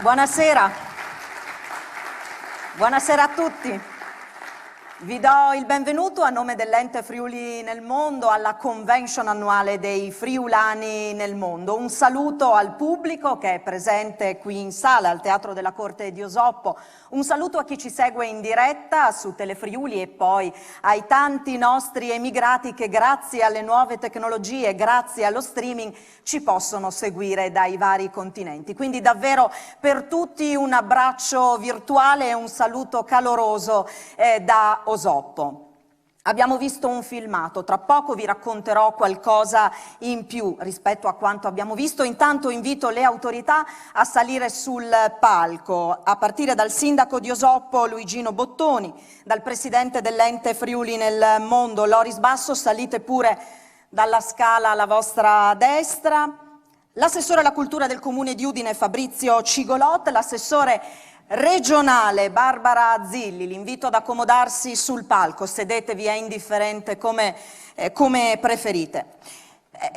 Buonasera. Buonasera a tutti. Vi do il benvenuto a nome dell'Ente Friuli nel Mondo alla convention annuale dei friulani nel mondo. Un saluto al pubblico che è presente qui in sala al Teatro della Corte di Osoppo. Un saluto a chi ci segue in diretta su Telefriuli e poi ai tanti nostri emigrati che grazie alle nuove tecnologie, grazie allo streaming, ci possono seguire dai vari continenti. Quindi davvero per tutti un abbraccio virtuale e un saluto caloroso da Osoppo. Abbiamo visto un filmato, tra poco vi racconterò qualcosa in più rispetto a quanto abbiamo visto. Intanto invito le autorità a salire sul palco, a partire dal sindaco di Osoppo Luigino Bottoni, dal presidente dell'Ente Friuli nel Mondo Loris Basso, salite pure dalla scala alla vostra destra, l'assessore alla cultura del Comune di Udine Fabrizio Cigolot, l'assessore regionale Barbara Zilli. L'invito ad accomodarsi sul palco, sedetevi, è indifferente come preferite.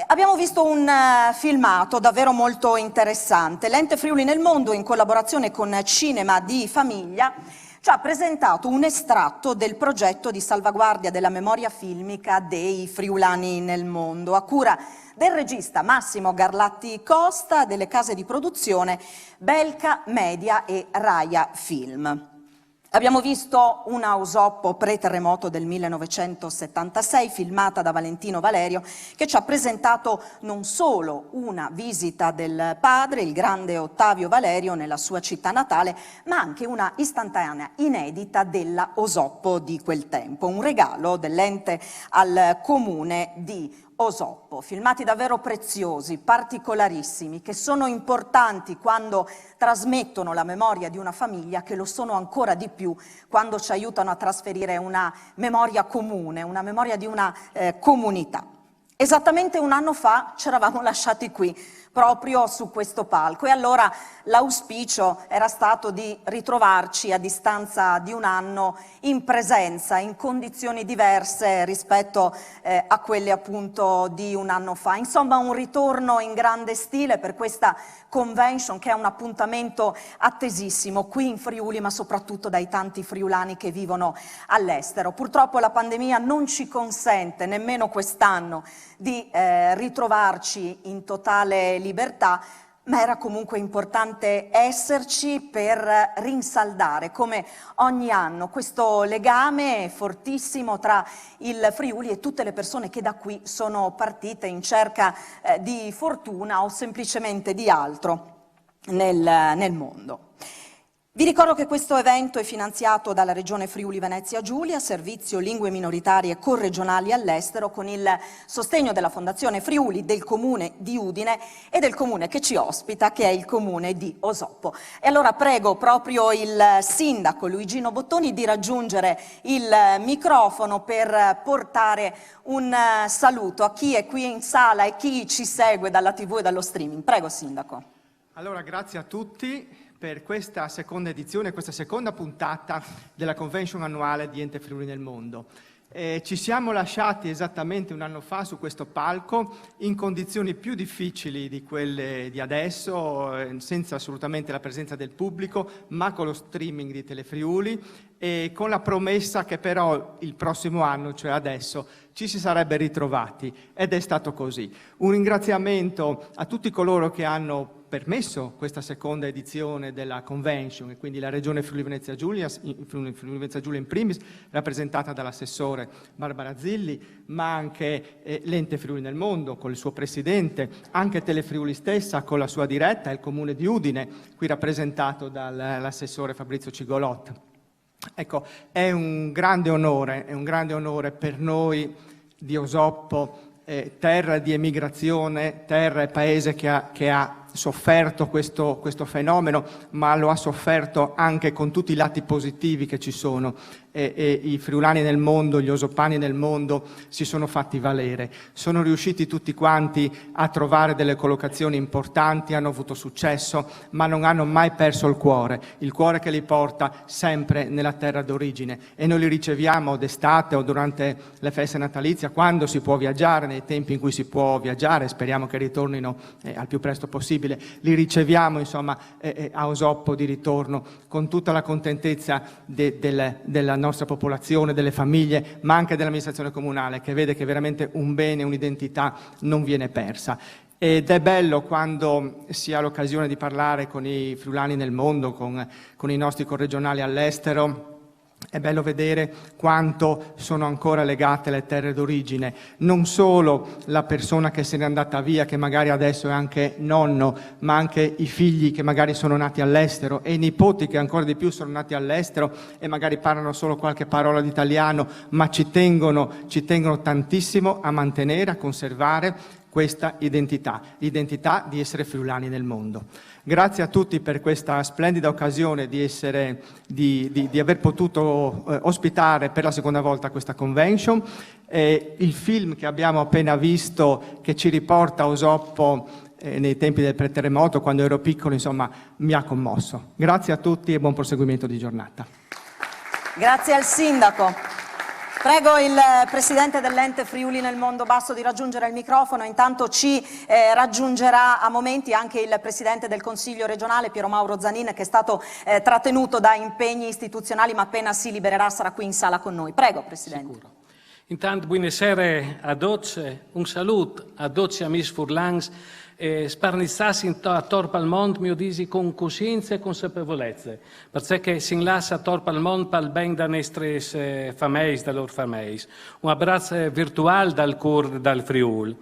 Abbiamo visto un filmato davvero molto interessante. L'Ente Friuli nel Mondo, in collaborazione con Cinema di Famiglia, ci ha presentato un estratto del progetto di salvaguardia della memoria filmica dei friulani nel mondo, a cura del regista Massimo Garlatti Costa, delle case di produzione Belca Media e Raia Film. Abbiamo visto una Osoppo pre-terremoto del 1976, filmata da Valentino Valerio, che ci ha presentato non solo una visita del padre, il grande Ottavio Valerio, nella sua città natale, ma anche una istantanea inedita della Osoppo di quel tempo, un regalo dell'ente al comune di Osoppo, filmati davvero preziosi, particolarissimi, che sono importanti quando trasmettono la memoria di una famiglia, che lo sono ancora di più quando ci aiutano a trasferire una memoria comune, una memoria di una comunità. Esattamente un anno fa ci eravamo lasciati qui, proprio su questo palco, e allora l'auspicio era stato di ritrovarci a distanza di un anno in presenza, in condizioni diverse rispetto a quelle appunto di un anno fa. Insomma, un ritorno in grande stile per questa convention, che è un appuntamento attesissimo qui in Friuli, ma soprattutto dai tanti friulani che vivono all'estero. Purtroppo la pandemia non ci consente nemmeno quest'anno di ritrovarci in totale libertà, ma era comunque importante esserci per rinsaldare, come ogni anno, questo legame fortissimo tra il Friuli e tutte le persone che da qui sono partite in cerca di fortuna o semplicemente di altro nel mondo. Vi ricordo che questo evento è finanziato dalla Regione Friuli Venezia Giulia, Servizio Lingue Minoritarie Corregionali all'estero, con il sostegno della Fondazione Friuli, del Comune di Udine e del Comune che ci ospita, che è il Comune di Osoppo. E allora prego proprio il sindaco Luigino Bottoni di raggiungere il microfono per portare un saluto a chi è qui in sala e chi ci segue dalla TV e dallo streaming. Prego, sindaco. Allora, grazie a tutti per questa seconda edizione, questa seconda puntata della convention annuale di Ente Friuli nel Mondo. Ci siamo lasciati esattamente un anno fa su questo palco in condizioni più difficili di quelle di adesso, senza assolutamente la presenza del pubblico, ma con lo streaming di Telefriuli, e con la promessa che però il prossimo anno, cioè adesso, ci si sarebbe ritrovati, ed è stato così. Un ringraziamento a tutti coloro che hanno permesso questa seconda edizione della convention, e quindi la Regione Friuli Venezia Giulia in primis, rappresentata dall'assessore Barbara Zilli, ma anche l'Ente Friuli nel Mondo con il suo presidente, anche Telefriuli stessa con la sua diretta, e il Comune di Udine, qui rappresentato dall'assessore Fabrizio Cigolot. Ecco, è un grande onore per noi di Osoppo, terra di emigrazione, terra e paese che ha sofferto questo fenomeno, ma lo ha sofferto anche con tutti i lati positivi che ci sono, e i friulani nel mondo, gli osopani nel mondo si sono fatti valere, sono riusciti tutti quanti a trovare delle collocazioni importanti, hanno avuto successo, ma non hanno mai perso il cuore che li porta sempre nella terra d'origine, e noi li riceviamo d'estate o durante le feste natalizie, quando si può viaggiare, nei tempi in cui si può viaggiare, speriamo che ritornino al più presto possibile possibile. Li riceviamo insomma a Osoppo di ritorno con tutta la contentezza della nostra popolazione, delle famiglie, ma anche dell'amministrazione comunale, che vede che veramente un bene, un'identità non viene persa. Ed è bello quando si ha l'occasione di parlare con i friulani nel mondo, con i nostri corregionali all'estero. È bello vedere quanto sono ancora legate le terre d'origine, non solo la persona che se n'è andata via, che magari adesso è anche nonno, ma anche i figli che magari sono nati all'estero e i nipoti che ancora di più sono nati all'estero e magari parlano solo qualche parola di italiano, ma ci tengono tantissimo a mantenere, a conservare questa identità, l'identità di essere friulani nel mondo. Grazie a tutti per questa splendida occasione di aver potuto ospitare per la seconda volta questa convention. Il film che abbiamo appena visto, che ci riporta a Osoppo nei tempi del preterremoto, quando ero piccolo, insomma, mi ha commosso. Grazie a tutti e buon proseguimento di giornata. Grazie al Sindaco. Prego il Presidente dell'Ente Friuli nel Mondo Basso di raggiungere il microfono, intanto ci raggiungerà a momenti anche il Presidente del Consiglio regionale Piero Mauro Zanin, che è stato trattenuto da impegni istituzionali, ma appena si libererà sarà qui in sala con noi. Prego Presidente. Sicuro. Intanto buonasera a tutti, un saluto a tutti amici furlans, sparnizzarsi a torpo al mondo, mio disi, con coscienza e consapevolezza, perché si inlassa a torpo al mondo per il bene delle nostre famiglie, delle loro famiglie. Un abbraccio virtuale dal cuore dal Friuli.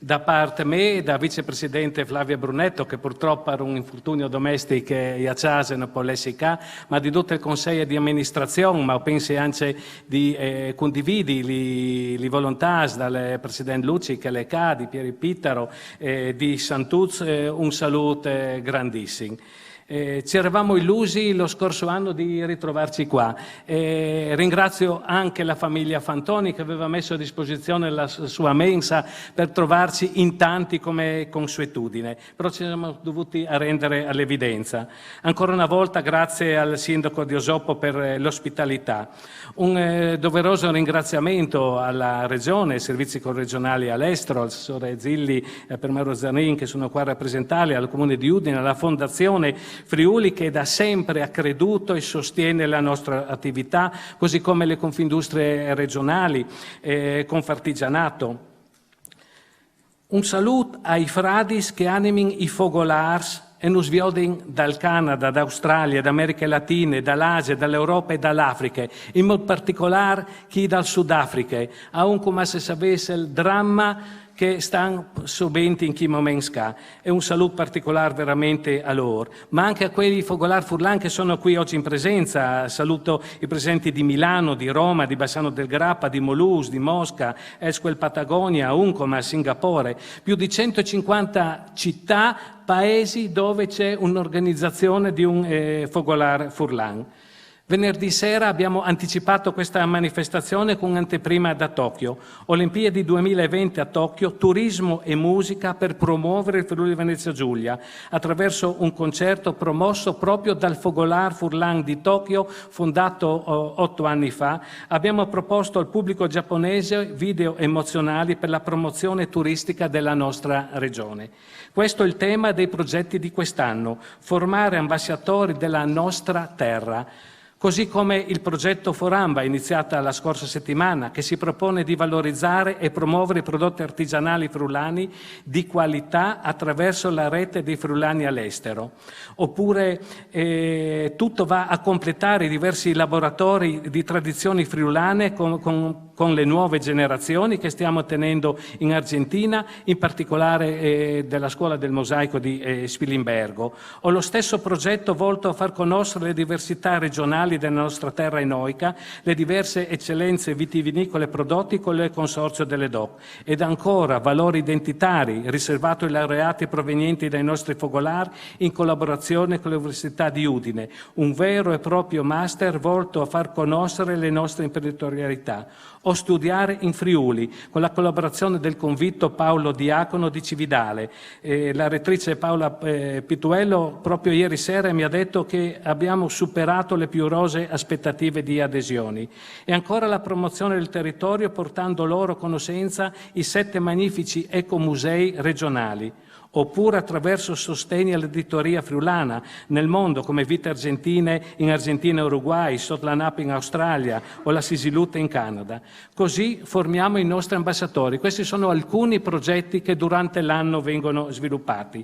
Da parte me, da vicepresidente Flavia Brunetto, che purtroppo per un infortunio domestico a casa non può essere, ma di tutto il consiglio di amministrazione, ma penso anche di condividi le volontà dal presidente Lucci, che le di Pieri Pittaro, di Santuz, un saluto grandissimo. Ci eravamo illusi lo scorso anno di ritrovarci qua. Ringrazio anche la famiglia Fantoni che aveva messo a disposizione la sua mensa per trovarci in tanti come consuetudine, però ci siamo dovuti arrendere all'evidenza. Ancora una volta grazie al Sindaco di Osoppo per l'ospitalità. Un doveroso ringraziamento alla Regione, ai servizi corregionali all'estero, al assessore Zilli e per Mauro Zanin che sono qua a rappresentare, al Comune di Udine, alla Fondazione Friuli che da sempre ha creduto e sostiene la nostra attività, così come le Confindustrie regionali, Confartigianato. Un saluto ai fradis che animin i fogolars e nos vioden dal Canada, dall'Australia, d'America Latina, dall'Asia, dall'Europa e dall'Africa, in modo particolare chi dal Sudafrica, a un come se sapesse il dramma che stanno subendo in chi momento. E un saluto particolare veramente a loro, ma anche a quelli fogolari furlan che sono qui oggi in presenza. Saluto i presenti di Milano, di Roma, di Bassano del Grappa, di Molus, di Mosca, Esquel Patagonia, Uncoma, Singapore, più di 150 città, paesi dove c'è un'organizzazione di un focolare furlan. Venerdì sera abbiamo anticipato questa manifestazione con un'anteprima da Tokyo. Olimpiadi 2020 a Tokyo, turismo e musica per promuovere il Friuli Venezia Giulia, attraverso un concerto promosso proprio dal Fogolar Furlan di Tokyo, fondato 8 anni fa. Abbiamo proposto al pubblico giapponese video emozionali per la promozione turistica della nostra regione. Questo è il tema dei progetti di quest'anno, formare ambasciatori della nostra terra. Così come il progetto Foramba, iniziata la scorsa settimana, che si propone di valorizzare e promuovere i prodotti artigianali friulani di qualità attraverso la rete dei friulani all'estero. Oppure tutto va a completare i diversi laboratori di tradizioni friulane con le nuove generazioni che stiamo tenendo in Argentina, in particolare della Scuola del Mosaico di Spilimbergo. O lo stesso progetto volto a far conoscere le diversità regionali della nostra terra enoica, le diverse eccellenze vitivinicole prodotti con il consorzio delle DOC. Ed ancora valori identitari, riservato ai laureati provenienti dai nostri fogolari in collaborazione con l'Università di Udine. Un vero e proprio master volto a far conoscere le nostre imprenditorialità. o studiare in Friuli, con la collaborazione del convitto Paolo Diacono di Cividale. La rettrice Paola Pituello proprio ieri sera mi ha detto che abbiamo superato le più rosee aspettative di adesioni. E ancora la promozione del territorio, portando loro a conoscenza i 7 magnifici ecomusei regionali, oppure attraverso sostegni all'editoria friulana nel mondo, come Vite Argentine in Argentina e Uruguay, Sotlanap in Australia o la Sisilut in Canada. Così formiamo i nostri ambasciatori. Questi sono alcuni progetti che durante l'anno vengono sviluppati,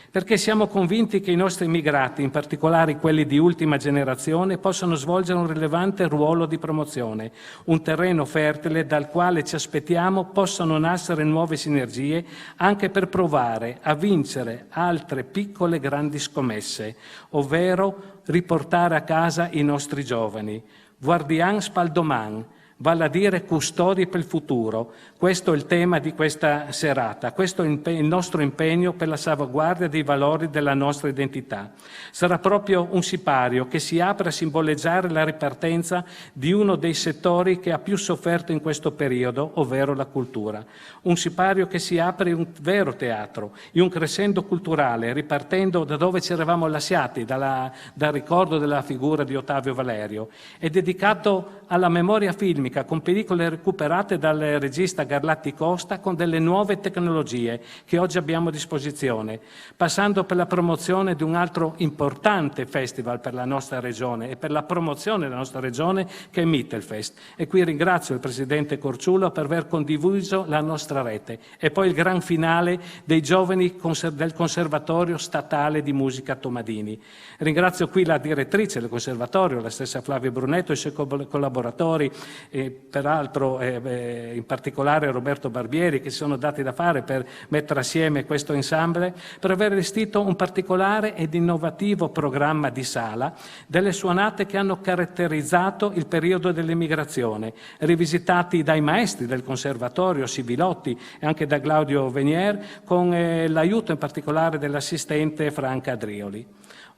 perché siamo convinti che i nostri immigrati, in particolare quelli di ultima generazione, possano svolgere un rilevante ruolo di promozione, un terreno fertile dal quale ci aspettiamo possano nascere nuove sinergie anche per provare a vincere altre piccole grandi scommesse, ovvero riportare a casa i nostri giovani. Guardians pel doman, vale a dire custodi per il futuro. Questo è il tema di questa serata, questo è il nostro impegno per la salvaguardia dei valori della nostra identità. Sarà proprio un sipario che si apre a simboleggiare la ripartenza di uno dei settori che ha più sofferto in questo periodo, ovvero la cultura. Un sipario che si apre un vero teatro, in un crescendo culturale, ripartendo da dove ci eravamo lasciati, dal ricordo della figura di Ottavio Valerio. È dedicato alla memoria filmica, con pellicole recuperate dal regista Garlatti Costa con delle nuove tecnologie che oggi abbiamo a disposizione, passando per la promozione di un altro importante festival per la nostra regione e per la promozione della nostra regione, che è Mittelfest. E qui ringrazio il Presidente Corciulo per aver condiviso la nostra rete. E poi il gran finale dei giovani del Conservatorio Statale di Musica Tomadini. Ringrazio qui la direttrice del Conservatorio, la stessa Flavia Brunetto, e i suoi collaboratori, e peraltro in particolare Roberto Barbieri, che si sono dati da fare per mettere assieme questo ensemble, per aver vestito un particolare ed innovativo programma di sala delle suonate che hanno caratterizzato il periodo dell'emigrazione, rivisitati dai maestri del Conservatorio, Sivilotti e anche da Claudio Venier, con l'aiuto in particolare dell'assistente Franca Adrioli.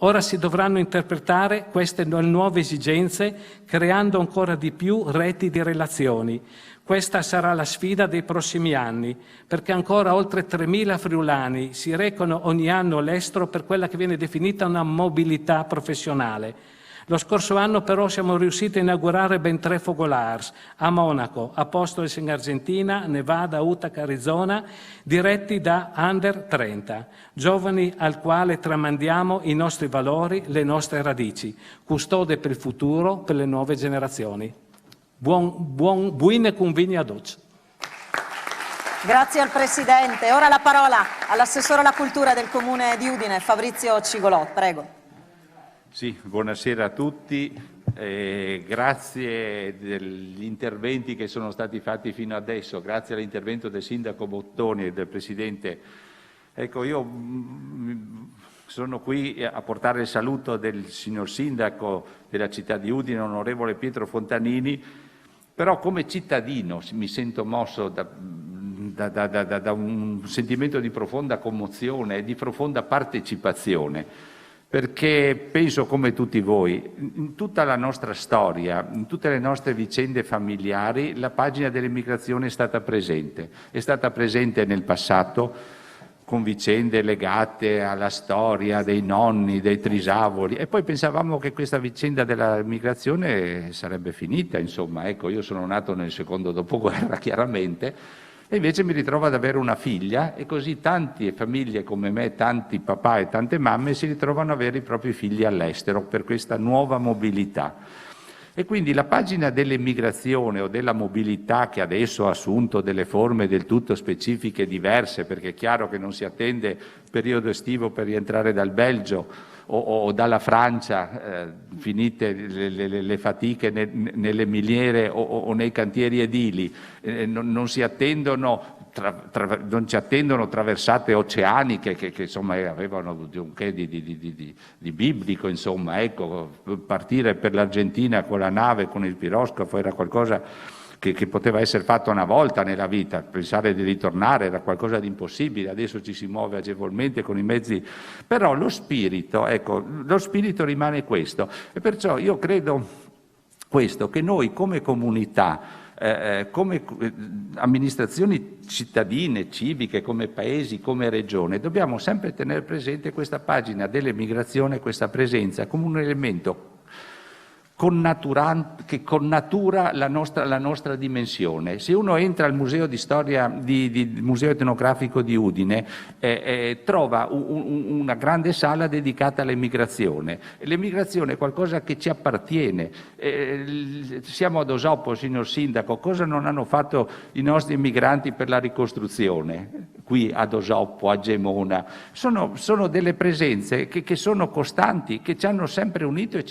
Ora si dovranno interpretare queste nuove esigenze creando ancora di più reti di relazioni. Questa sarà la sfida dei prossimi anni, perché ancora oltre 3.000 friulani si recano ogni anno all'estero per quella che viene definita una mobilità professionale. Lo scorso anno però siamo riusciti a inaugurare ben 3 focolars a Monaco, Apóstoles in Argentina, Nevada, Utah, Arizona, diretti da Under 30, giovani al quale tramandiamo i nostri valori, le nostre radici, custode per il futuro, per le nuove generazioni. Buine convegni ad oggi. Grazie al Presidente. Ora la parola all'assessore alla cultura del Comune di Udine, Fabrizio Cigolò. Prego. Sì, buonasera a tutti, grazie degli interventi che sono stati fatti fino adesso, grazie all'intervento del Sindaco Bottoni e del Presidente. Ecco, io sono qui a portare il saluto del signor Sindaco della città di Udine, onorevole Pietro Fontanini, però come cittadino mi sento mosso da un sentimento di profonda commozione e di profonda partecipazione, perché penso come tutti voi, in tutta la nostra storia, in tutte le nostre vicende familiari, la pagina dell'immigrazione è stata presente nel passato con vicende legate alla storia dei nonni, dei trisavoli, e poi pensavamo che questa vicenda della migrazione sarebbe finita, insomma, ecco, io sono nato nel secondo dopoguerra chiaramente, e invece mi ritrovo ad avere una figlia, e così tante famiglie come me, tanti papà e tante mamme si ritrovano ad avere i propri figli all'estero per questa nuova mobilità. E quindi la pagina dell'immigrazione o della mobilità, che adesso ha assunto delle forme del tutto specifiche e diverse, perché è chiaro che non si attende periodo estivo per rientrare dal Belgio o dalla Francia, finite le fatiche nelle miniere o nei cantieri edili, non ci attendono traversate oceaniche che insomma avevano un che di biblico, insomma, ecco, partire per l'Argentina con la nave, con il piroscafo era qualcosa che poteva essere fatto una volta nella vita, pensare di ritornare era qualcosa di impossibile, adesso ci si muove agevolmente con i mezzi, però lo spirito rimane questo, e perciò io credo questo, che noi come comunità come amministrazioni cittadine, civiche, come paesi, come regione, dobbiamo sempre tenere presente questa pagina dell'emigrazione, questa presenza come un elemento che connatura la nostra dimensione. Se uno entra al Museo di Storia, Museo Etnografico di Udine, trova una grande sala dedicata all'emigrazione. L'emigrazione è qualcosa che ci appartiene. Siamo ad Osopo, signor Sindaco, cosa non hanno fatto i nostri emigranti per la ricostruzione? Qui ad Osopo, a Gemona. Sono delle presenze che sono costanti, che ci hanno sempre unito e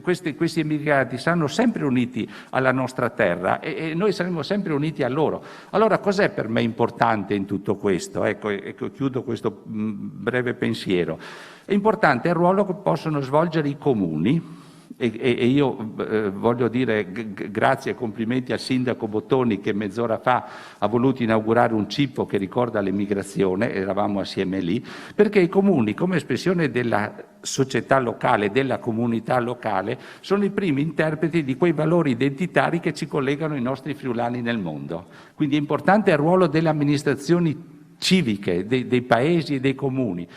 questi emigrati saranno sempre uniti alla nostra terra e noi saremo sempre uniti a loro. Allora cos'è per me importante in tutto questo? Ecco, chiudo questo breve pensiero. È importante il ruolo che possono svolgere i comuni. E io voglio dire grazie e complimenti al sindaco Bottoni che mezz'ora fa ha voluto inaugurare un cippo che ricorda l'emigrazione, eravamo assieme lì, perché i comuni come espressione della società locale, della comunità locale, sono i primi interpreti di quei valori identitari che ci collegano ai nostri friulani nel mondo. Quindi è importante il ruolo delle amministrazioni civiche, dei paesi e dei comuni.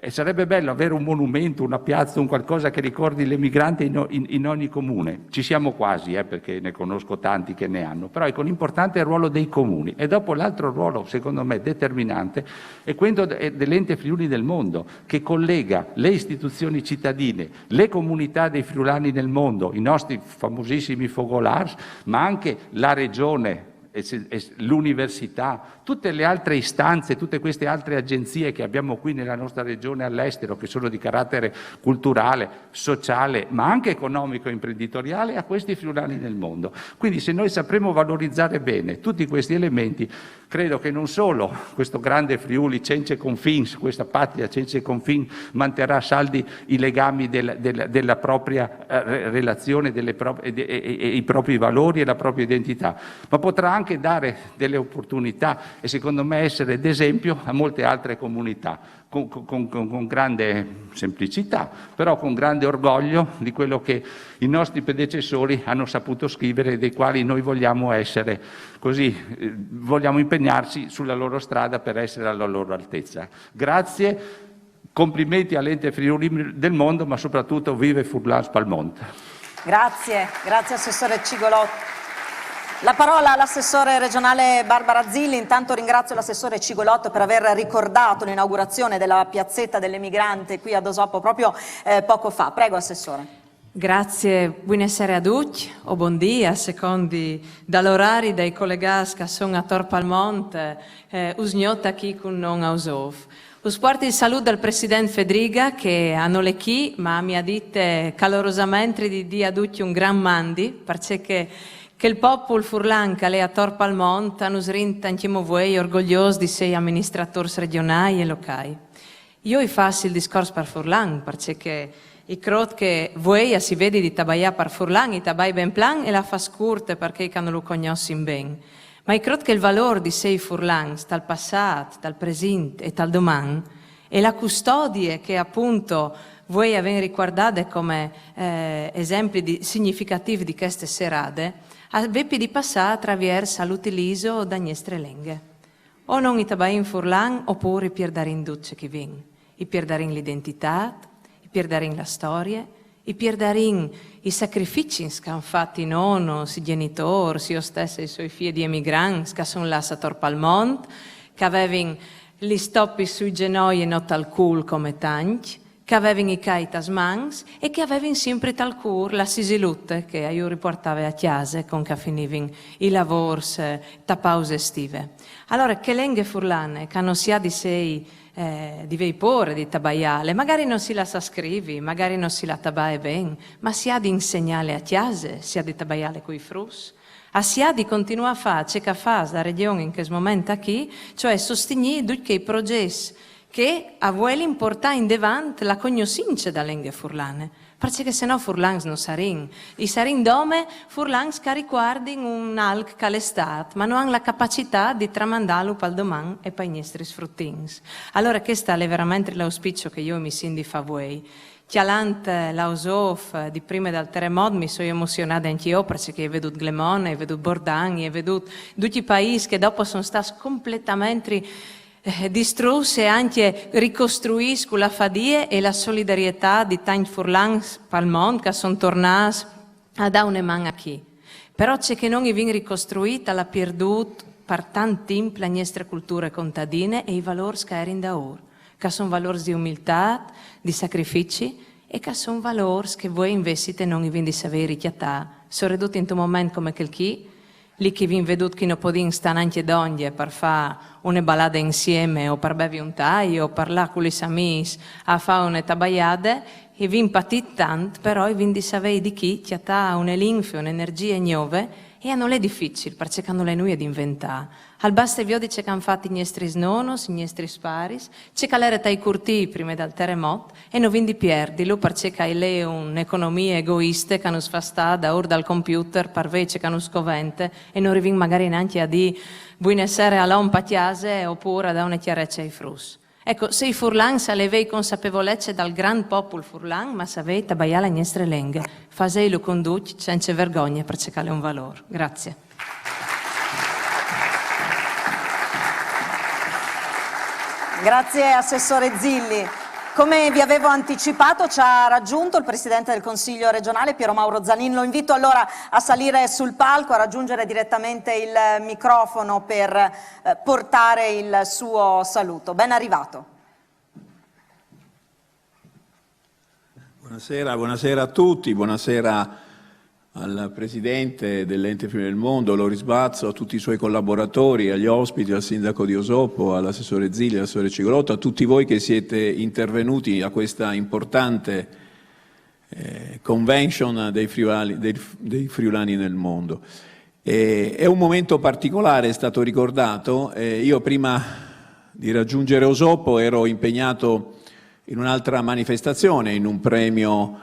E sarebbe bello avere un monumento, una piazza, un qualcosa che ricordi l'emigrante in ogni comune. Ci siamo quasi, perché ne conosco tanti che ne hanno, però ecco, l'importante è il ruolo dei comuni. E dopo l'altro ruolo, secondo me, determinante, è quello dell'Ente Friuli del Mondo, che collega le istituzioni cittadine, le comunità dei friulani nel mondo, i nostri famosissimi Fogolars, ma anche la regione, l'università, tutte le altre istanze, tutte queste altre agenzie che abbiamo qui nella nostra regione all'estero, che sono di carattere culturale, sociale, ma anche economico e imprenditoriale, a questi friulani nel mondo. Quindi se noi sapremo valorizzare bene tutti questi elementi, credo che non solo questo grande Friuli senza confins, questa patria senza confins, manterrà saldi i legami della propria relazione, e i propri valori e la propria identità, ma potrà anche dare delle opportunità e secondo me essere d'esempio a molte altre comunità, con grande semplicità, però con grande orgoglio di quello che i nostri predecessori hanno saputo scrivere e dei quali noi vogliamo essere così, vogliamo impegnarci sulla loro strada per essere alla loro altezza. Grazie, complimenti all'Ente Friuli del Mondo, ma soprattutto vive Furlan Spalmont. Grazie Assessore Cigolotto. La parola all'assessore regionale Barbara Zilli. Intanto ringrazio l'assessore Cigolotto per aver ricordato l'inaugurazione della piazzetta dell'emigrante qui ad Osopo proprio poco fa. Prego, assessore. Grazie, buonasera a tutti, o buon dia, a secondi dall'orario dei colleghi che sono a Torpalmont, usgnota qui con non a Osov. Us porti il saluto dal Presidente Fedriga che hanno le chi, ma mi ha detto calorosamente di dire a tutti un gran mandi, perché che il popolo furlan che è a Torpalmont hanno srinta anche voi orgogliosi di sei amministratori regionali e locali. Io faccio il discorso per Furlan, perché io credo che voi si vede di tabaia per Furlan, i tabai ben plan e la fa scurte perché non lo conoscono bene. Ma io credo che il valore di sei Furlan, dal passato, dal presente e dal domani, e la custodia che appunto voi avete ricordato come esempi significativi di queste serate, avete di passare attraverso l'utilizzo di nostre lingue. O non i tabai in Furlan, oppure i pierdarin duce che viene. I pierdarin l'identità, i pierdarin la storia, i pierdarin i sacrifici che hanno fatto i nonno, i genitori, io stessa e i suoi figli di emigranti, che sono là a Torpalmont, che avevano gli stoppi sui genoi e non al cul come tanti, che avevano i caitas mans e che avevano sempre tal cur la sisilutte che io riportavo a chiesa con che finivano i lavori da pause estive. Allora, che lingue furlane che non si ha di sei di veipore, di tabaiale, magari non si la sa scrivi, magari non si la tabae ben, ma si ha di insegnare a chiesa, si ha di tabaiale coi frus, si ha di continuare a fare ciò che fa la regione in questo momento qui, cioè sostenere tutti i progetti che a voi l'importa in davanti la cognoscenza da lingue furlane, perché se no furlans non sarin. I sarin dome furlans che riguardano un alc che l'estate, ma non hanno la capacità di tramandarlo per il domani e per i nostri sfruttins. Allora questo è veramente l'auspicio che io mi sento di fare voi. chialante l'Ausov di prima del terremoto mi sono emozionata anch'io perché ho veduto Glemone, ho veduto Bordagni, ho veduto tutti i paesi che dopo sono stati completamente distrusse e anche ricostruiscono la fadia e la solidarietà di tanti furlans pal mondo che sono tornati a dare una mano qui. Però c'è che non viene ricostruita, l'ha perduto per tanto tempo la nostra cultura contadina e i valori che erano da ora, che sono valori di umiltà, di sacrifici e che sono valori che voi investite non vi di sapere richiattare. Sono ridotti in un momento come quel chi, lì che vi veduto che non potete stare anche donne per fare una ballata insieme o per bevi un taglio o parlare con gli amici a fare una tabaiade e vi impatite tanto, però vi di sapere di chi ha una linfa, un'energia nuove e non è difficile perché non è noi ad inventare. Al basta vi dice che hanno fatto i nostri nonos, i nostri sparis, c'è che l'era tai curti prima del terremoto e non vi di perdilo perché che lei è un'economia egoista che non si fa sta da ora dal computer per vece che non scovente e non arrivi magari neanche a dire buonasera a un patiase oppure a dare una chiarezza ai frus. Ecco, se i furlan avevano consapevolezza dal gran popolo furlan, ma sapete baiare le nostre lingue, fate lo conduci senza vergogna perché è un valore. Grazie. Grazie Assessore Zilli. Come vi avevo anticipato ci ha raggiunto il Presidente del Consiglio regionale Piero Mauro Zanin. Lo invito allora a salire sul palco, a raggiungere direttamente il microfono per portare il suo saluto. Ben arrivato. Buonasera a tutti, buonasera al Presidente dell'Ente Friuli del Mondo, Loris Bazzo, a tutti i suoi collaboratori, agli ospiti, al Sindaco di Osopo, all'Assessore Zilli, all'Assessore Cigolotto, a tutti voi che siete intervenuti a questa importante convention dei friulani nel mondo. È un momento particolare, è stato ricordato. Io prima di raggiungere Osopo ero impegnato in un'altra manifestazione, in un premio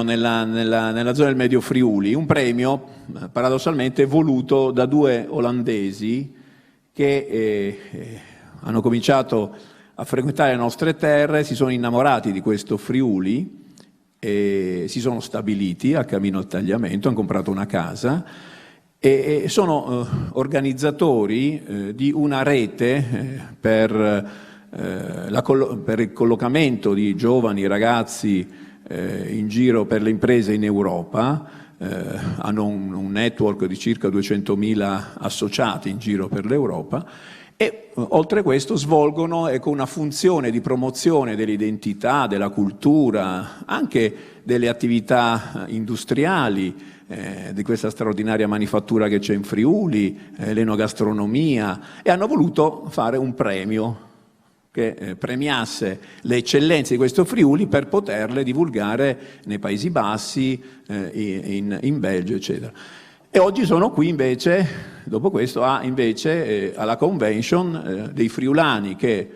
nella zona del Medio Friuli, un premio paradossalmente voluto da due olandesi che hanno cominciato a frequentare le nostre terre, si sono innamorati di questo Friuli e si sono stabiliti a Camino al Tagliamento, hanno comprato una casa e sono organizzatori di una rete per il collocamento di giovani ragazzi in giro per le imprese in Europa. Hanno un network di circa 200.000 associati in giro per l'Europa e oltre a questo svolgono una funzione di promozione dell'identità, della cultura, anche delle attività industriali, di questa straordinaria manifattura che c'è in Friuli, l'enogastronomia, e hanno voluto fare un premio che premiasse le eccellenze di questo Friuli per poterle divulgare nei Paesi Bassi, in Belgio, eccetera. E oggi sono qui invece, dopo questo, alla convention dei friulani che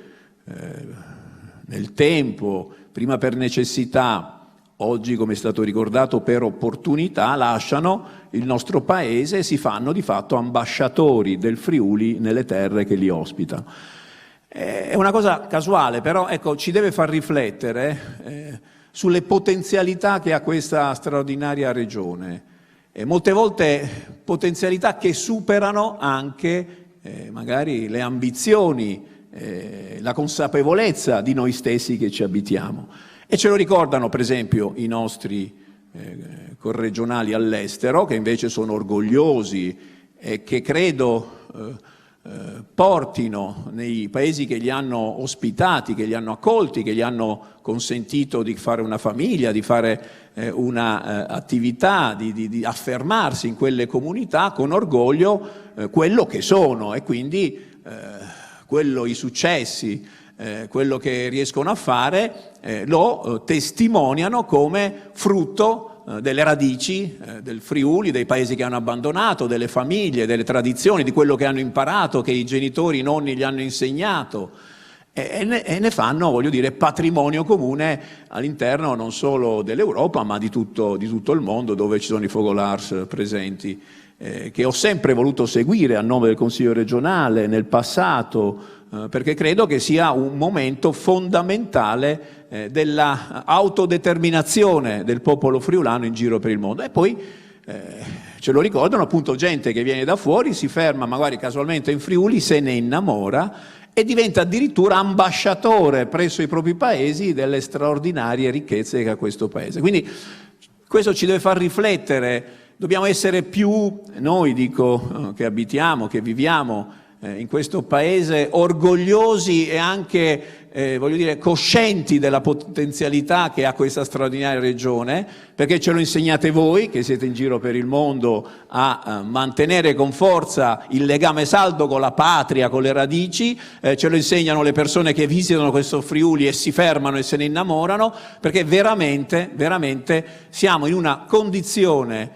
nel tempo, prima per necessità, oggi, come è stato ricordato, per opportunità, lasciano il nostro paese e si fanno di fatto ambasciatori del Friuli nelle terre che li ospitano. È una cosa casuale, però ecco, ci deve far riflettere sulle potenzialità che ha questa straordinaria regione. Molte volte potenzialità che superano anche magari le ambizioni, la consapevolezza di noi stessi che ci abitiamo. E ce lo ricordano per esempio i nostri corregionali all'estero, che invece sono orgogliosi e che credo portino nei paesi che li hanno ospitati, che li hanno accolti, che gli hanno consentito di fare una famiglia, di fare una attività, di affermarsi in quelle comunità con orgoglio quello che sono, e quindi i successi, quello che riescono a fare lo testimoniano come frutto delle radici del Friuli, dei paesi che hanno abbandonato, delle famiglie, delle tradizioni, di quello che hanno imparato, che i genitori, i nonni gli hanno insegnato, e ne fanno, voglio dire, patrimonio comune all'interno non solo dell'Europa ma di tutto il mondo, dove ci sono i Fogolars presenti, che ho sempre voluto seguire a nome del Consiglio regionale nel passato, perché credo che sia un momento fondamentale della autodeterminazione del popolo friulano in giro per il mondo. E poi ce lo ricordano appunto gente che viene da fuori, si ferma magari casualmente in Friuli, se ne innamora e diventa addirittura ambasciatore presso i propri paesi delle straordinarie ricchezze che ha questo paese. Quindi questo ci deve far riflettere, dobbiamo essere più, noi dico, che abitiamo, che viviamo in questo paese, orgogliosi e anche voglio dire, coscienti della potenzialità che ha questa straordinaria regione, perché ce lo insegnate voi, che siete in giro per il mondo, a mantenere con forza il legame saldo con la patria, con le radici, ce lo insegnano le persone che visitano questo Friuli e si fermano e se ne innamorano, perché veramente, veramente siamo in una condizione,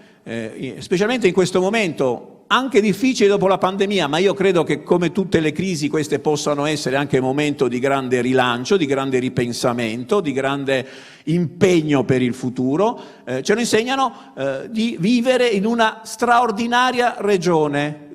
specialmente in questo momento, anche difficile dopo la pandemia, ma io credo che come tutte le crisi queste possano essere anche momento di grande rilancio, di grande ripensamento, di grande impegno per il futuro, ce lo insegnano di vivere in una straordinaria regione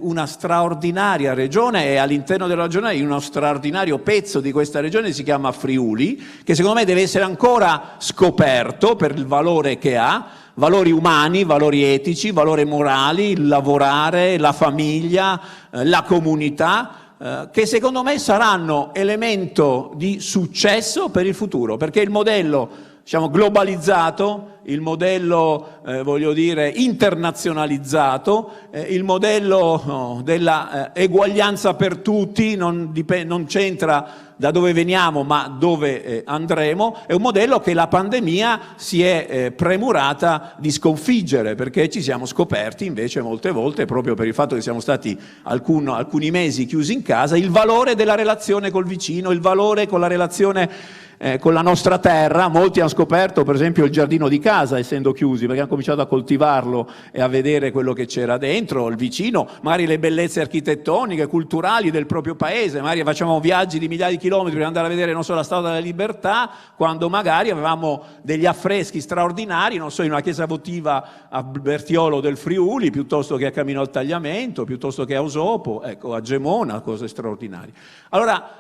e all'interno della regione in uno straordinario pezzo di questa regione si chiama Friuli, che secondo me deve essere ancora scoperto per il valore che ha, valori umani, valori etici, valori morali, il lavorare, la famiglia, la comunità, che secondo me saranno elemento di successo per il futuro, perché il modello, diciamo, globalizzato, il modello, voglio dire, internazionalizzato, il modello della eguaglianza per tutti, non c'entra da dove veniamo ma dove andremo, è un modello che la pandemia si è premurata di sconfiggere, perché ci siamo scoperti invece molte volte, proprio per il fatto che siamo stati alcuni mesi chiusi in casa, il valore della relazione col vicino, il valore con la relazione con la nostra terra. Molti hanno scoperto per esempio il giardino di casa essendo chiusi, perché hanno cominciato a coltivarlo e a vedere quello che c'era dentro, il vicino, magari le bellezze architettoniche, culturali del proprio paese, magari facciamo viaggi di migliaia di chilometri per andare a vedere, non so, la Statua della Libertà, quando magari avevamo degli affreschi straordinari, non so, in una chiesa votiva a Bertiolo del Friuli, piuttosto che a Camino al Tagliamento, piuttosto che a Osopo, ecco, a Gemona, cose straordinarie. Allora,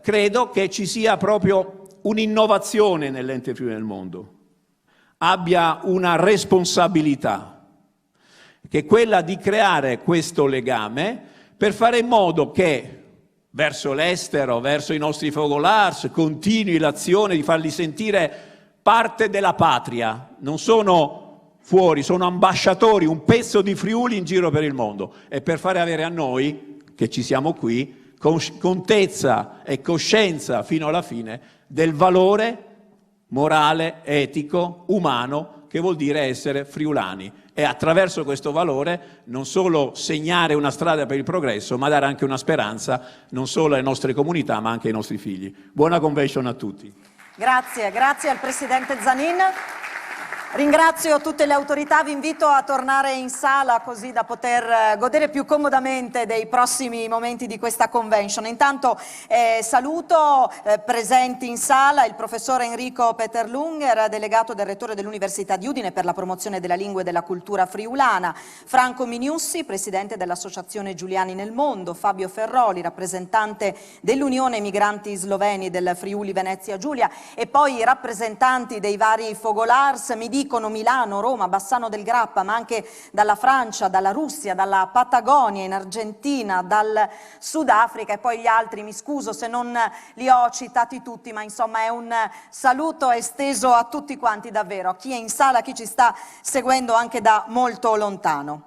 credo che ci sia proprio un'innovazione nell'Ente Friuli nel mondo, abbia una responsabilità, che è quella di creare questo legame per fare in modo che verso l'estero, verso i nostri focolars, continui l'azione di farli sentire parte della patria, non sono fuori, sono ambasciatori, un pezzo di Friuli in giro per il mondo, e per fare avere a noi, che ci siamo qui, contezza e coscienza fino alla fine del valore morale, etico, umano che vuol dire essere friulani, e attraverso questo valore non solo segnare una strada per il progresso, ma dare anche una speranza non solo alle nostre comunità ma anche ai nostri figli. Buona convention a tutti. Grazie, grazie al Presidente Zanin. Ringrazio tutte le autorità, vi invito a tornare in sala così da poter godere più comodamente dei prossimi momenti di questa convention. Intanto saluto presenti in sala il professor Enrico Peterlunger, delegato del rettore dell'Università di Udine per la promozione della lingua e della cultura friulana, Franco Miniussi, presidente dell'Associazione Giuliani nel Mondo, Fabio Ferroli, rappresentante dell'Unione Migranti Sloveni del Friuli Venezia Giulia, e poi i rappresentanti dei vari fogolars, mi dicono Milano, Roma, Bassano del Grappa, ma anche dalla Francia, dalla Russia, dalla Patagonia, in Argentina, dal Sudafrica, e poi gli altri, mi scuso se non li ho citati tutti, ma insomma è un saluto esteso a tutti quanti davvero, a chi è in sala, a chi ci sta seguendo anche da molto lontano.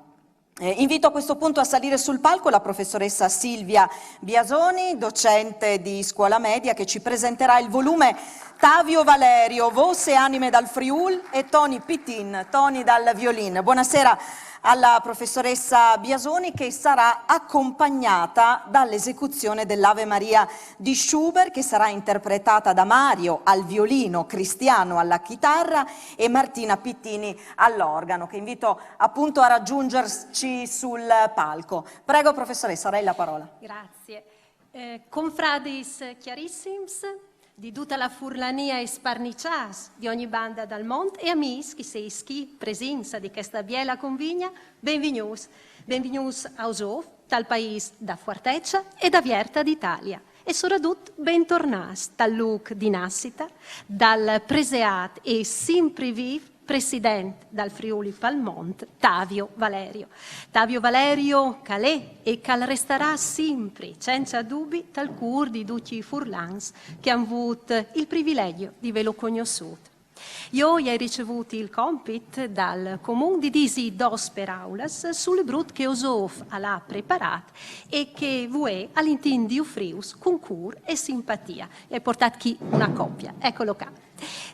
Invito a questo punto a salire sul palco la professoressa Silvia Biasoni, docente di scuola media, che ci presenterà il volume Tavio Valerio, Voce e anime dal Friul, e Toni Pittin, Toni dal violin. Buonasera alla professoressa Biasoni, che sarà accompagnata dall'esecuzione dell'Ave Maria di Schubert, che sarà interpretata da Mario al violino, Cristiano alla chitarra e Martina Pittini all'organo, che invito appunto a raggiungerci sul palco. Prego professoressa, a lei la parola. Grazie. Confradis chiarissims di tutta la furlania e sparnicias di ogni banda dal mont, e amis che sei schi presenza di questa biela convigna, benvenuti a Osov, dal paese da Fuarteccia e da Vierta d'Italia. e soprattutto bentornati dal Luc di Nassita, dal preseat e sempre vivo presidente dal Friuli Palmont, Tavio Valerio. Tavio Valerio calè e cal resterà sempre, senza dubbi, tal cur di tutti i furlans che hanno avuto il privilegio di velo conosciuto. Io ho ricevuto il compito dal comune di disi dos peraulas sulle brut che Osof ha preparato e che voi all'intin di offrius con cur e simpatia. E portato qui una coppia, eccolo qua.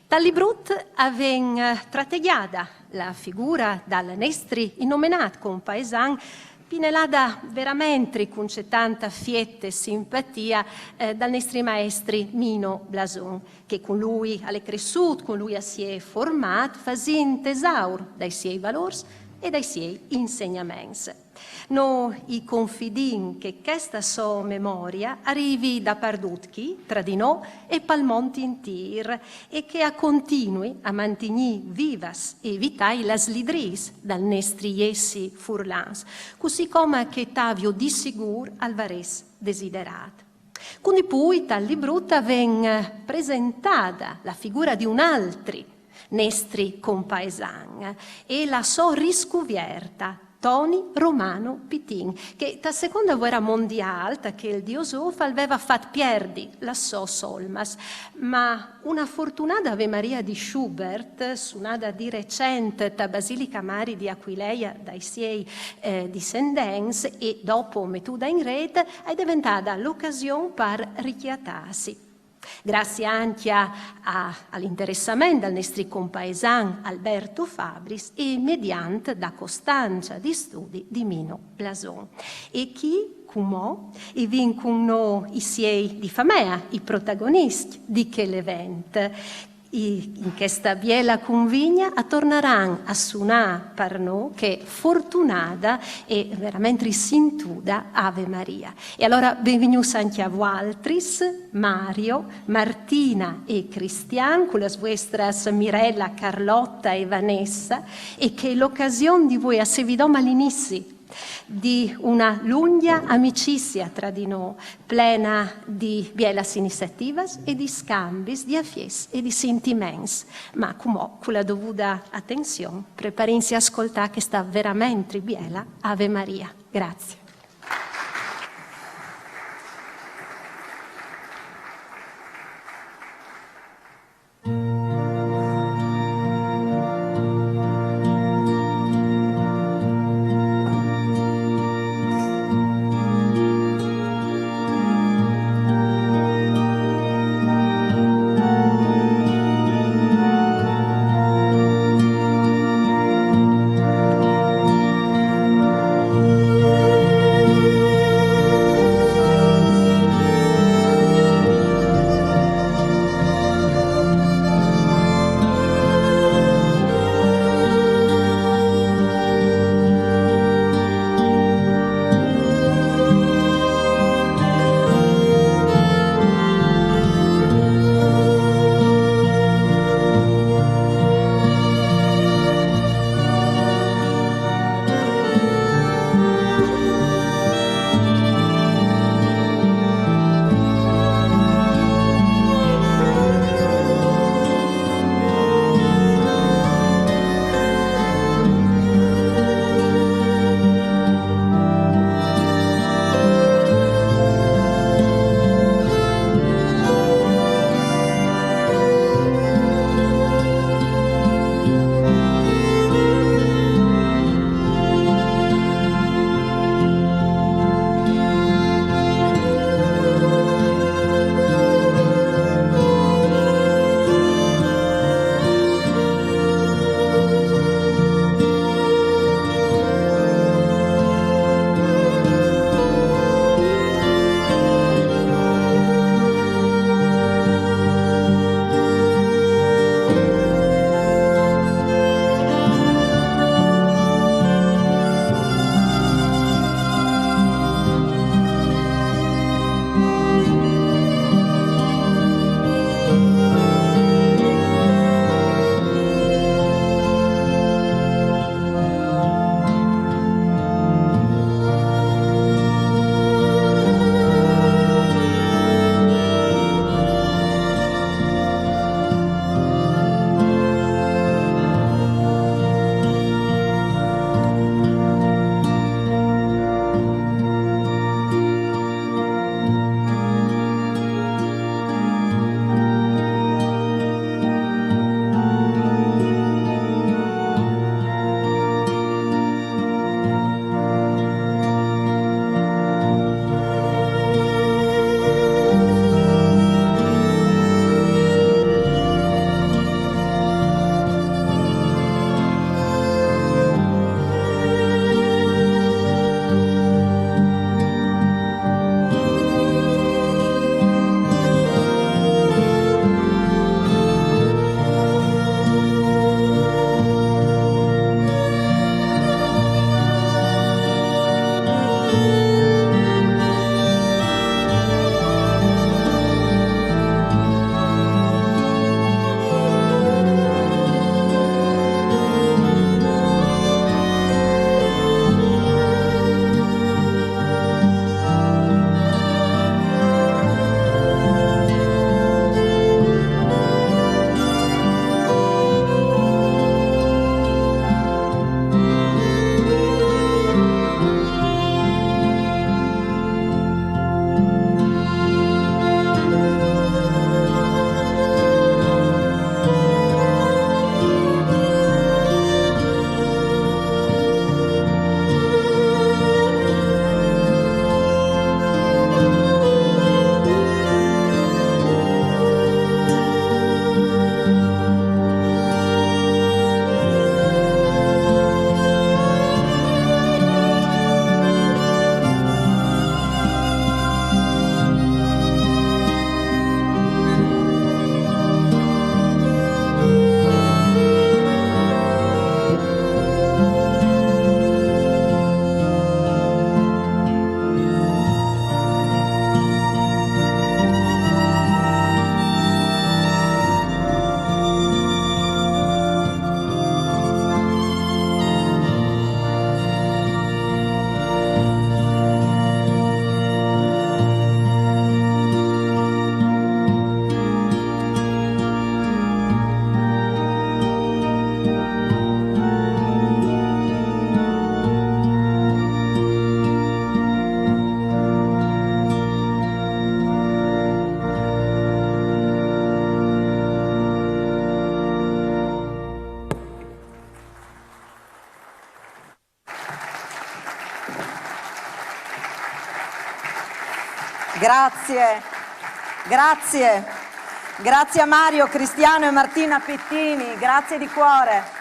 Tali brut aven trattegliata la figura dal nestri innominato con paesan pinelada veramente con c'è tanta fiette e simpatia dal nostri maestri Mino Blason, che con lui è cresciuto, con lui si è formato, facendo tesauro dai suoi valori e dai suoi insegnamenti. Noi confidin che questa sua memoria arrivi da Pardutchi, tra di noi, e Palmonti in tir, e che continui a mantenere vivas e vitai las lidris dal nostri essi furlans, così come che Tavio di sicuro alvares desiderato. Quindi poi tal librutta ven presentata la figura di un altri nestri compaesan e la so riscuvierta Toni Romano Pitin, che da seconda guerra mondiale che il dio Zof aveva fatto perdi la sua solmas, ma una fortunata Ave Maria di Schubert, suonata di recente da Basilica Mari di Aquileia dai suoi discendenti e dopo mettuta in rete, è diventata l'occasione per richiatarsi. Grazie anche all'interessamento del nostro compaesan Alberto Fabris e mediante da costanza di studi di Mino Blason. E chi, come e vin con noi i suoi di famiglia, i protagonisti di quell'evento, in questa biela convigna torneranno a suonare per noi che fortunata e veramente sintuda Ave Maria. E allora benvenuti anche a Waltris, Mario, Martina e Cristian, con le vostre Mirella, Carlotta e Vanessa, e che l'occasione di voi a Sevidoma all'inizio di una lunga amicizia tra di noi, plena di bielas iniziativas e di scambi di affies e di sentimenti, ma con la dovuta attenzione, preparensi a ascoltare che sta veramente biela Ave Maria. Grazie. Grazie, grazie. Grazie a Mario, Cristiano e Martina Pettini, grazie di cuore.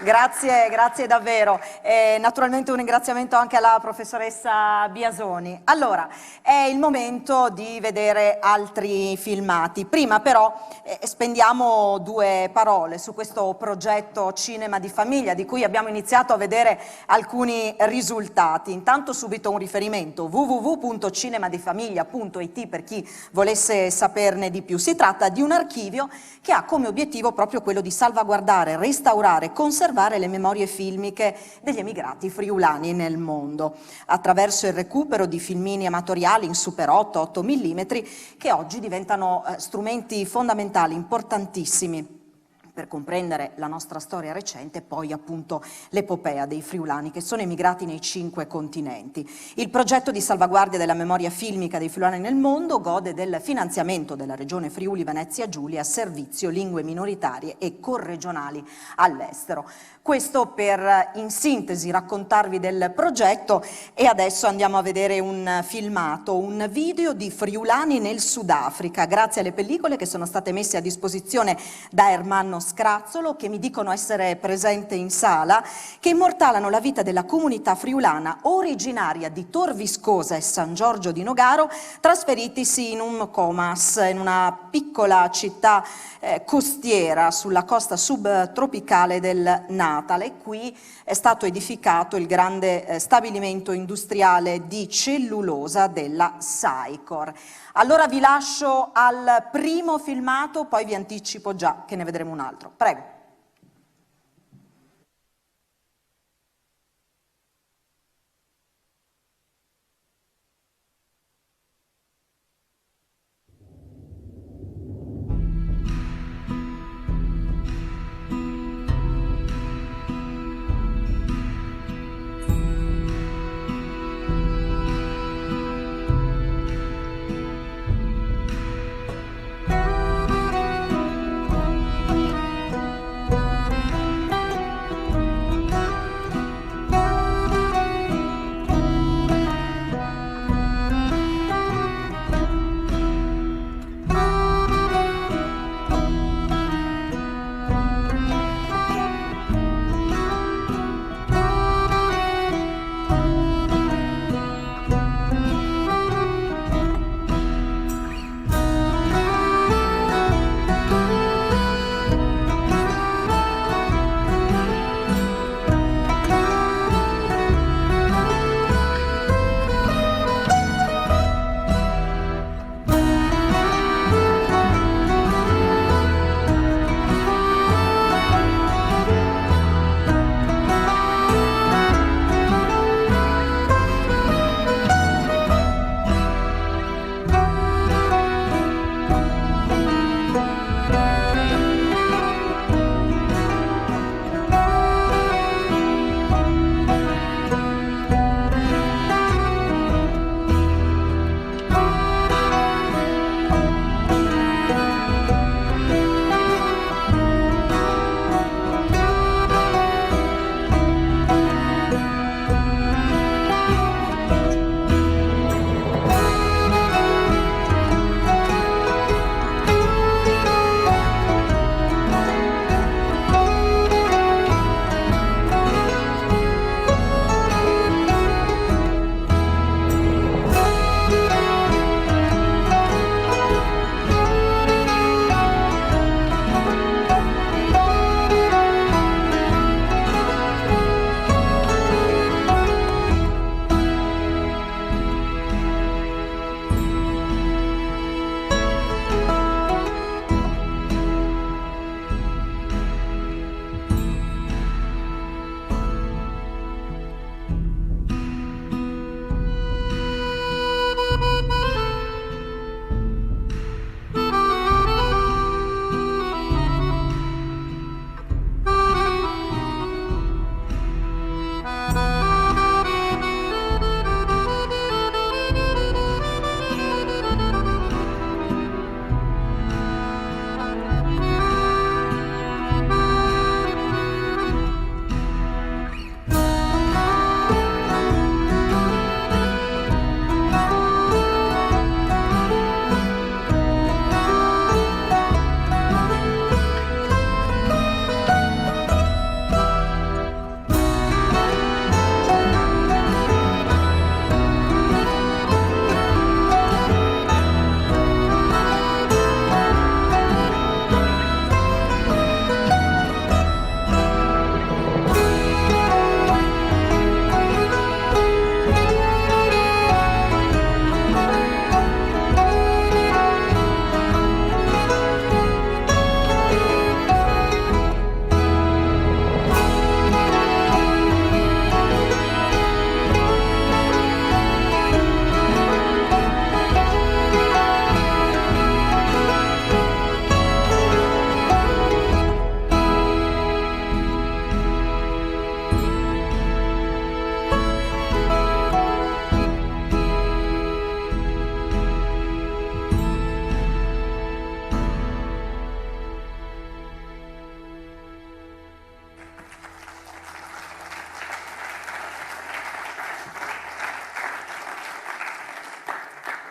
Grazie davvero. Naturalmente un ringraziamento anche alla professoressa Biasoni. Allora, è il momento di vedere altri filmati. Prima però spendiamo due parole su questo progetto Cinema di Famiglia, di cui abbiamo iniziato a vedere alcuni risultati. Intanto subito un riferimento, www.cinemadifamiglia.it per chi volesse saperne di più. Si tratta di un archivio che ha come obiettivo proprio quello di salvaguardare, restaurare, conservare le memorie filmiche degli emigrati friulani nel mondo, attraverso il recupero di filmini amatoriali in Super 8 mm, che oggi diventano strumenti fondamentali, importantissimi, per comprendere la nostra storia recente e poi appunto l'epopea dei friulani che sono emigrati nei 5 continenti. Il progetto di salvaguardia della memoria filmica dei friulani nel mondo gode del finanziamento della Regione Friuli Venezia Giulia, servizio lingue minoritarie e corregionali all'estero. Questo per, in sintesi, raccontarvi del progetto, e adesso andiamo a vedere un filmato, un video di friulani nel Sudafrica, grazie alle pellicole che sono state messe a disposizione da Ermanno Scrazzolo, che mi dicono essere presente in sala, che immortalano la vita della comunità friulana originaria di Tor Viscosa e San Giorgio di Nogaro, trasferitisi in Umkomaas, in una piccola città costiera sulla costa subtropicale del Natale. Qui è stato edificato il grande stabilimento industriale di cellulosa della Saicor. Allora vi lascio al primo filmato, poi vi anticipo già che ne vedremo un altro. Prego.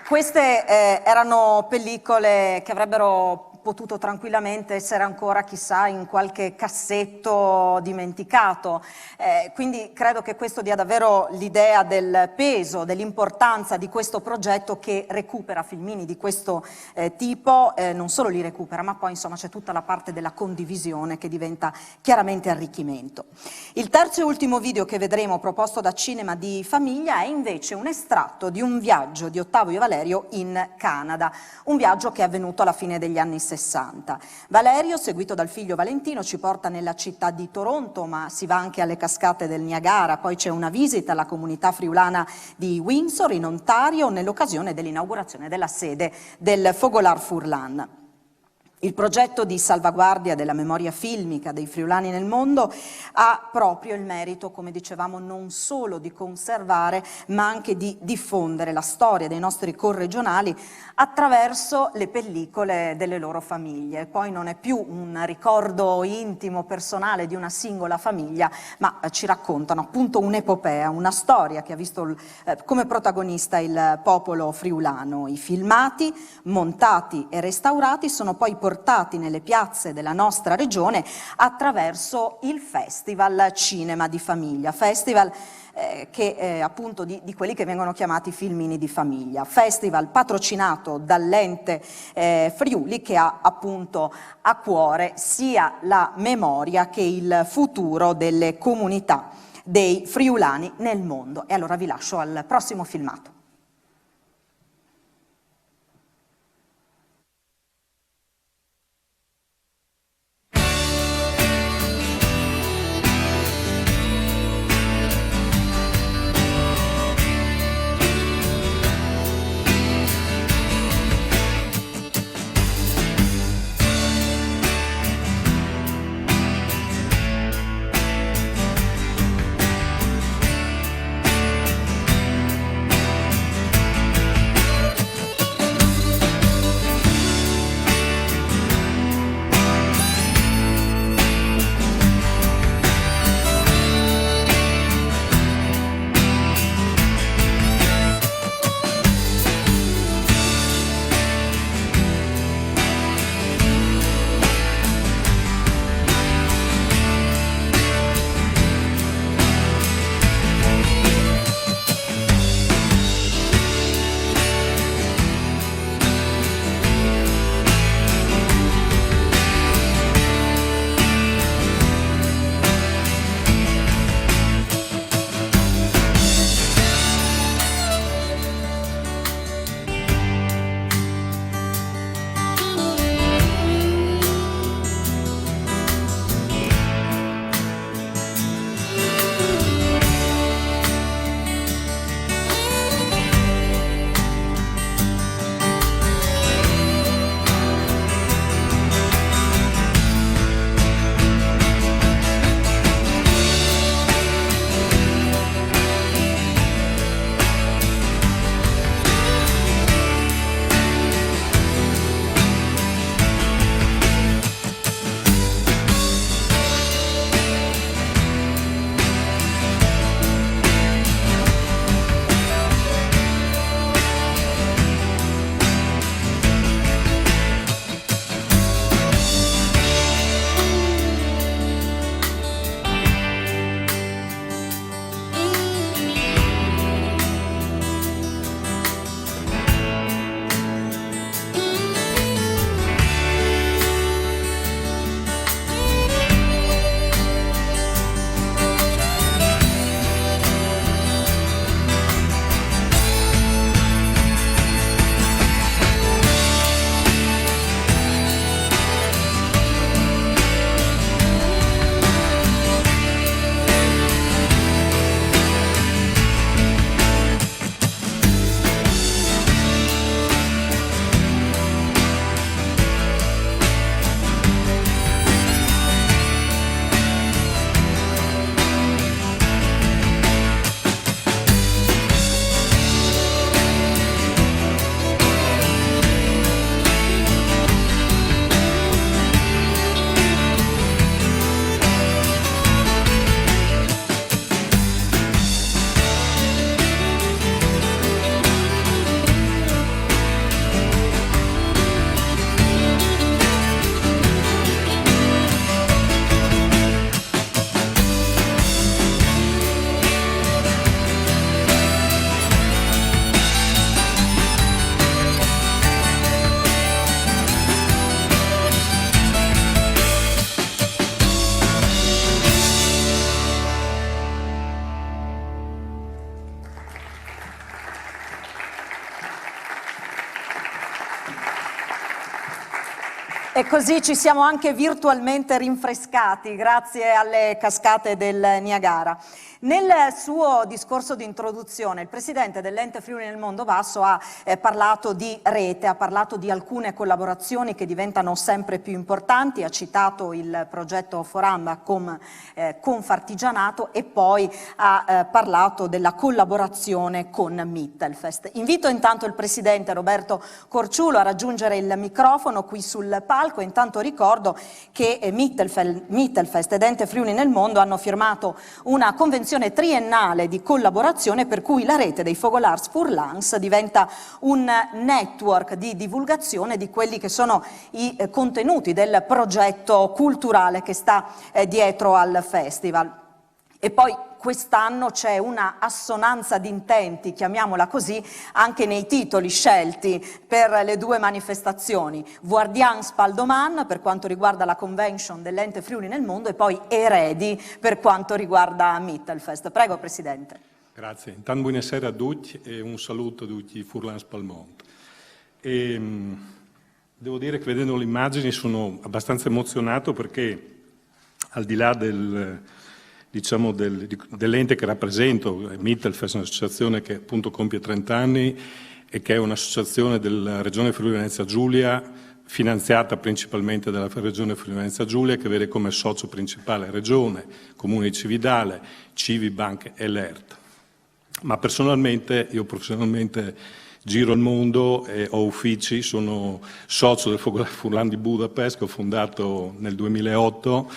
Queste erano pellicole che avrebbero potuto tranquillamente essere ancora, chissà, in qualche cassetto dimenticato. Quindi credo che questo dia davvero l'idea del peso, dell'importanza di questo progetto che recupera filmini di questo tipo, non solo li recupera, ma poi insomma c'è tutta la parte della condivisione che diventa chiaramente arricchimento. Il terzo e ultimo video che vedremo proposto da Cinema di Famiglia è invece un estratto di un viaggio di Ottavio e Valerio in Canada, un viaggio che è avvenuto alla fine degli anni 60. Valerio, seguito dal figlio Valentino, ci porta nella città di Toronto, ma si va anche alle cascate del Niagara, poi c'è una visita alla comunità friulana di Windsor in Ontario nell'occasione dell'inaugurazione della sede del Fogolar Furlan. Il progetto di salvaguardia della memoria filmica dei friulani nel mondo ha proprio il merito, come dicevamo, non solo di conservare, ma anche di diffondere la storia dei nostri corregionali attraverso le pellicole delle loro famiglie. Poi non è più un ricordo intimo, personale di una singola famiglia, ma ci raccontano appunto un'epopea, una storia che ha visto come protagonista il popolo friulano. I filmati, montati e restaurati, sono poi portati nelle piazze della nostra regione attraverso il Festival Cinema di Famiglia, festival che appunto di quelli che vengono chiamati filmini di famiglia, festival patrocinato dall'ente Friuli, che ha appunto a cuore sia la memoria che il futuro delle comunità dei friulani nel mondo. E allora vi lascio al prossimo filmato. E così ci siamo anche virtualmente rinfrescati grazie alle cascate del Niagara. Nel suo discorso di introduzione il presidente dell'Ente Friuli nel Mondo Basso ha parlato di rete, ha parlato di alcune collaborazioni che diventano sempre più importanti, ha citato il progetto Foramba con Confartigianato e poi ha parlato della collaborazione con Mittelfest. Invito intanto il presidente Roberto Corciulo a raggiungere il microfono qui sul palco. Intanto ricordo che Mittelfest ed Ente Friuli nel Mondo hanno firmato una convenzione triennale di collaborazione per cui la rete dei Focolars Furlans diventa un network di divulgazione di quelli che sono i contenuti del progetto culturale che sta dietro al festival. E poi quest'anno c'è una assonanza di intenti, chiamiamola così, anche nei titoli scelti per le due manifestazioni. Guardians Spaldoman per quanto riguarda la convention dell'Ente Friuli nel Mondo e poi Eredi per quanto riguarda Mittelfest. Prego, Presidente. Grazie. Intanto buonasera a tutti e un saluto a tutti i Furlans Palmont. Devo dire che vedendo le immagini sono abbastanza emozionato perché al di là dell'ente che rappresento, Mittelfest è un'associazione che appunto compie 30 anni e che è un'associazione della Regione Friuli Venezia Giulia, finanziata principalmente dalla Regione Friuli Venezia Giulia, che vede come socio principale Regione, Comune di Cividale, Civibank e l'ERT. Ma personalmente, io professionalmente giro il mondo e ho uffici, sono socio del Focolare Furlan di Budapest che ho fondato nel 2008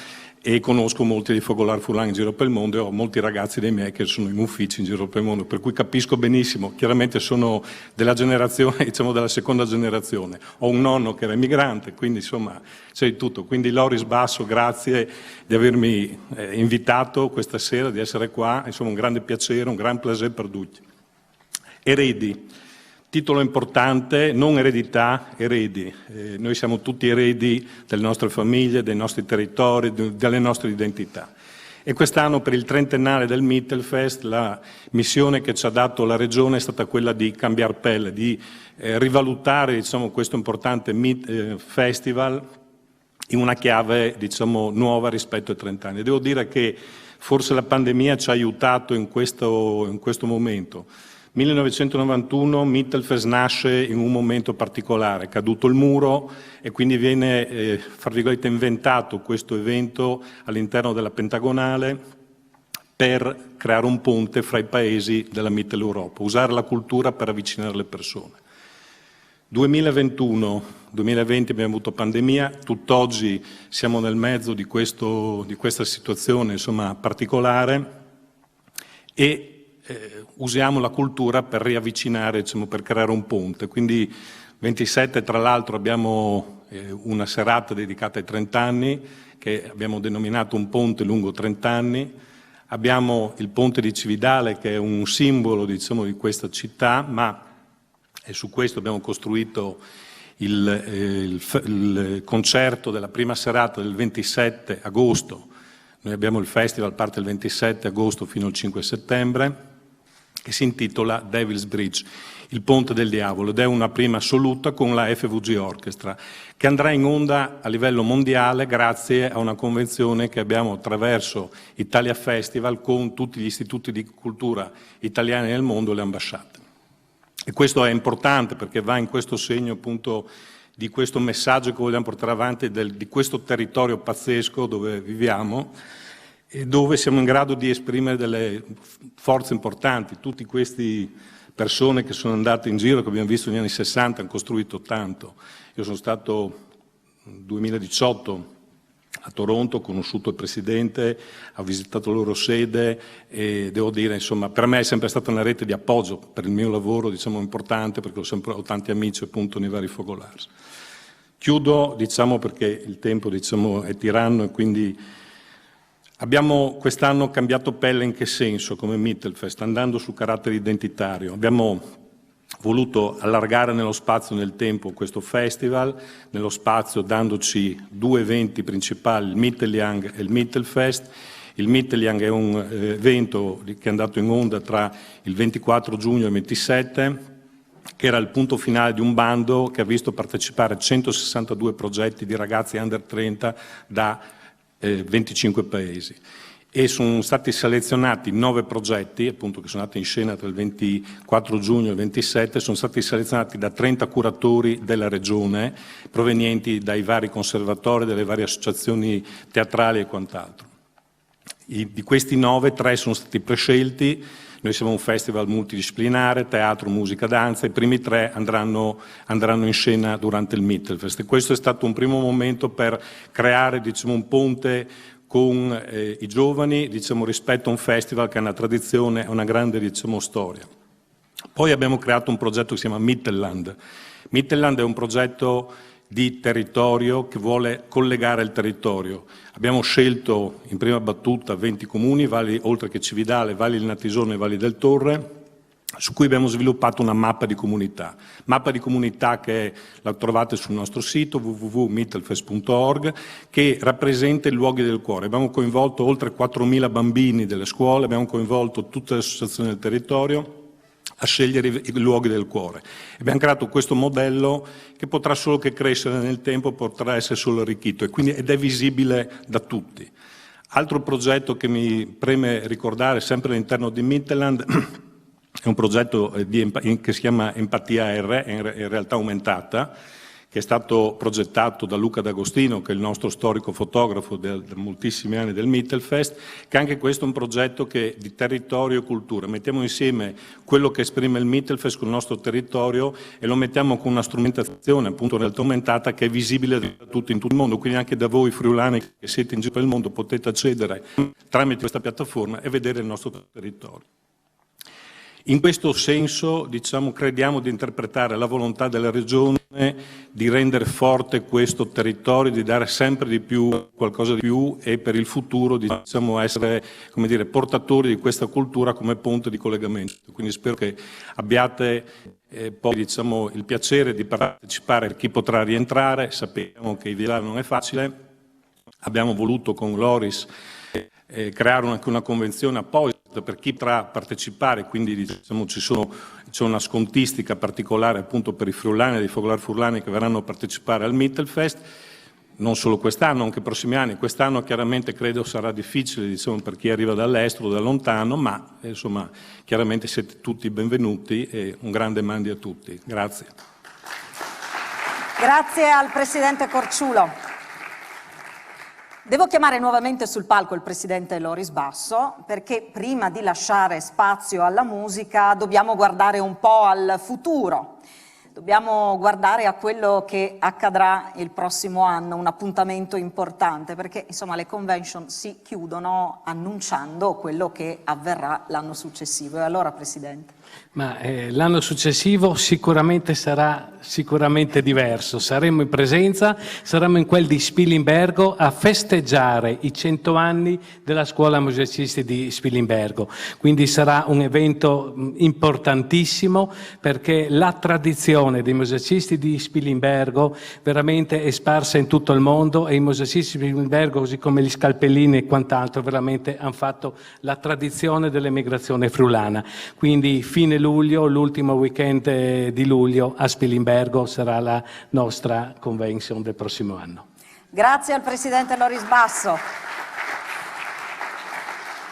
e conosco molti dei Focolari Furlan in giro per il mondo e ho molti ragazzi dei miei che sono in uffici in giro per il mondo, per cui capisco benissimo. Chiaramente sono della generazione, diciamo della seconda generazione. Ho un nonno che era emigrante, quindi insomma c'è di tutto. Quindi Loris Basso, grazie di avermi invitato questa sera, di essere qua, insomma un grande piacere, un gran piacere per tutti. Eredi. Titolo importante, non eredità, eredi. Noi siamo tutti eredi delle nostre famiglie, dei nostri territori, delle nostre identità. E quest'anno per il trentennale del Mittelfest la missione che ci ha dato la Regione è stata quella di cambiare pelle, di rivalutare diciamo, questo importante festival in una chiave diciamo, nuova rispetto ai 30 anni. Devo dire che forse la pandemia ci ha aiutato in questo momento. 1991 Mittelfest nasce in un momento particolare, è caduto il muro e quindi viene, fra virgolette, inventato questo evento all'interno della Pentagonale per creare un ponte fra i paesi della Mitteleuropa, usare la cultura per avvicinare le persone. 2020 abbiamo avuto pandemia, tutt'oggi siamo nel mezzo di questa situazione insomma, particolare e usiamo la cultura per riavvicinare, diciamo, per creare un ponte. Quindi 27 tra l'altro abbiamo una serata dedicata ai 30 anni che abbiamo denominato un ponte lungo 30 anni. Abbiamo il ponte di Cividale che è un simbolo diciamo, di questa città, ma e su questo abbiamo costruito il concerto della prima serata del 27 agosto. Noi abbiamo il festival, parte il 27 agosto fino al 5 settembre, che si intitola Devil's Bridge, il ponte del diavolo, ed è una prima assoluta con la FVG Orchestra, che andrà in onda a livello mondiale grazie a una convenzione che abbiamo attraverso Italia Festival con tutti gli istituti di cultura italiani nel mondo e le ambasciate. E questo è importante perché va in questo segno appunto di questo messaggio che vogliamo portare avanti di questo territorio pazzesco dove viviamo e dove siamo in grado di esprimere delle forze importanti. Tutti questi persone che sono andate in giro, che abbiamo visto negli anni 60, hanno costruito tanto. Io sono stato nel 2018 a Toronto, ho conosciuto il Presidente, ho visitato la loro sede e devo dire, insomma, per me è sempre stata una rete di appoggio per il mio lavoro, diciamo, importante, perché ho tanti amici appunto nei vari Focolars. Chiudo, diciamo, perché il tempo, diciamo, è tiranno e quindi abbiamo quest'anno cambiato pelle in che senso come Mittelfest, andando sul carattere identitario. Abbiamo voluto allargare nello spazio e nel tempo questo festival, nello spazio dandoci due eventi principali, il Mitteljang e il Mittelfest. Il Mitteljang è un evento che è andato in onda tra il 24 giugno e il 27 che era il punto finale di un bando che ha visto partecipare 162 progetti di ragazzi under 30 da 25 paesi. E sono stati selezionati 9 progetti, appunto, che sono andati in scena tra il 24 giugno e il 27, sono stati selezionati da 30 curatori della regione, provenienti dai vari conservatori, dalle varie associazioni teatrali e quant'altro. Di questi 9, 3 sono stati prescelti. Noi siamo un festival multidisciplinare, teatro, musica, danza. I primi 3 andranno in scena durante il Mittelfest. E questo è stato un primo momento per creare, diciamo, un ponte con i giovani, diciamo, rispetto a un festival che ha una tradizione e una grande, diciamo, storia. Poi abbiamo creato un progetto che si chiama Mittelland. Mittelland è un progetto di territorio che vuole collegare il territorio. Abbiamo scelto in prima battuta 20 comuni, oltre che Cividale, Valli del Natisone e Valli del Torre, su cui abbiamo sviluppato una mappa di comunità che la trovate sul nostro sito www.mittelfest.org, che rappresenta i luoghi del cuore. Abbiamo coinvolto oltre 4.000 bambini delle scuole, abbiamo coinvolto tutte le associazioni del territorio a scegliere i luoghi del cuore. Abbiamo creato questo modello che potrà solo che crescere nel tempo, potrà essere solo arricchito ed è visibile da tutti. Altro progetto che mi preme ricordare, sempre all'interno di Mittelland, è un progetto che si chiama Empatia R, in realtà aumentata, che è stato progettato da Luca D'Agostino, che è il nostro storico fotografo da moltissimi anni del Mittelfest, che anche questo è un progetto di territorio e cultura. Mettiamo insieme quello che esprime il Mittelfest con il nostro territorio e lo mettiamo con una strumentazione, appunto, in realtà aumentata, che è visibile da tutti in tutto il mondo, quindi anche da voi friulani che siete in giro per il mondo potete accedere tramite questa piattaforma e vedere il nostro territorio. In questo senso, diciamo, crediamo di interpretare la volontà della Regione di rendere forte questo territorio, di dare sempre di più, qualcosa di più, e per il futuro, diciamo, essere, come dire, portatori di questa cultura come ponte di collegamento. Quindi spero che abbiate poi, diciamo, il piacere di partecipare per chi potrà rientrare. Sappiamo che Ivillare non è facile. Abbiamo voluto con Loris creare anche una convenzione apposita per chi potrà partecipare, quindi, diciamo, c'è una scontistica particolare appunto per i friulani e dei focolari friulani che verranno a partecipare al Mittelfest, non solo quest'anno, anche i prossimi anni. Quest'anno chiaramente credo sarà difficile, diciamo, per chi arriva dall'estero, da lontano, ma insomma chiaramente siete tutti benvenuti e un grande mandi a tutti. Grazie. Grazie al Presidente Corciulo. Devo chiamare nuovamente sul palco il Presidente Loris Basso, perché prima di lasciare spazio alla musica dobbiamo guardare un po' al futuro. Dobbiamo guardare a quello che accadrà il prossimo anno, un appuntamento importante, perché insomma le convention si chiudono annunciando quello che avverrà l'anno successivo. E allora, Presidente? Ma l'anno successivo sicuramente sarà diverso. Saremo in presenza, saremo in quel di Spilimbergo a festeggiare i 100 anni della Scuola Musicisti di Spilimbergo. Quindi sarà un evento importantissimo, perché la tradizione dei musicisti di Spilimbergo veramente è sparsa in tutto il mondo, e i musicisti di Spilimbergo, così come gli Scalpellini e quant'altro, veramente hanno fatto la tradizione dell'emigrazione friulana. Quindi fine luglio, l'ultimo weekend di luglio a Spilimbergo sarà la nostra convention del prossimo anno. Grazie al Presidente Loris Basso.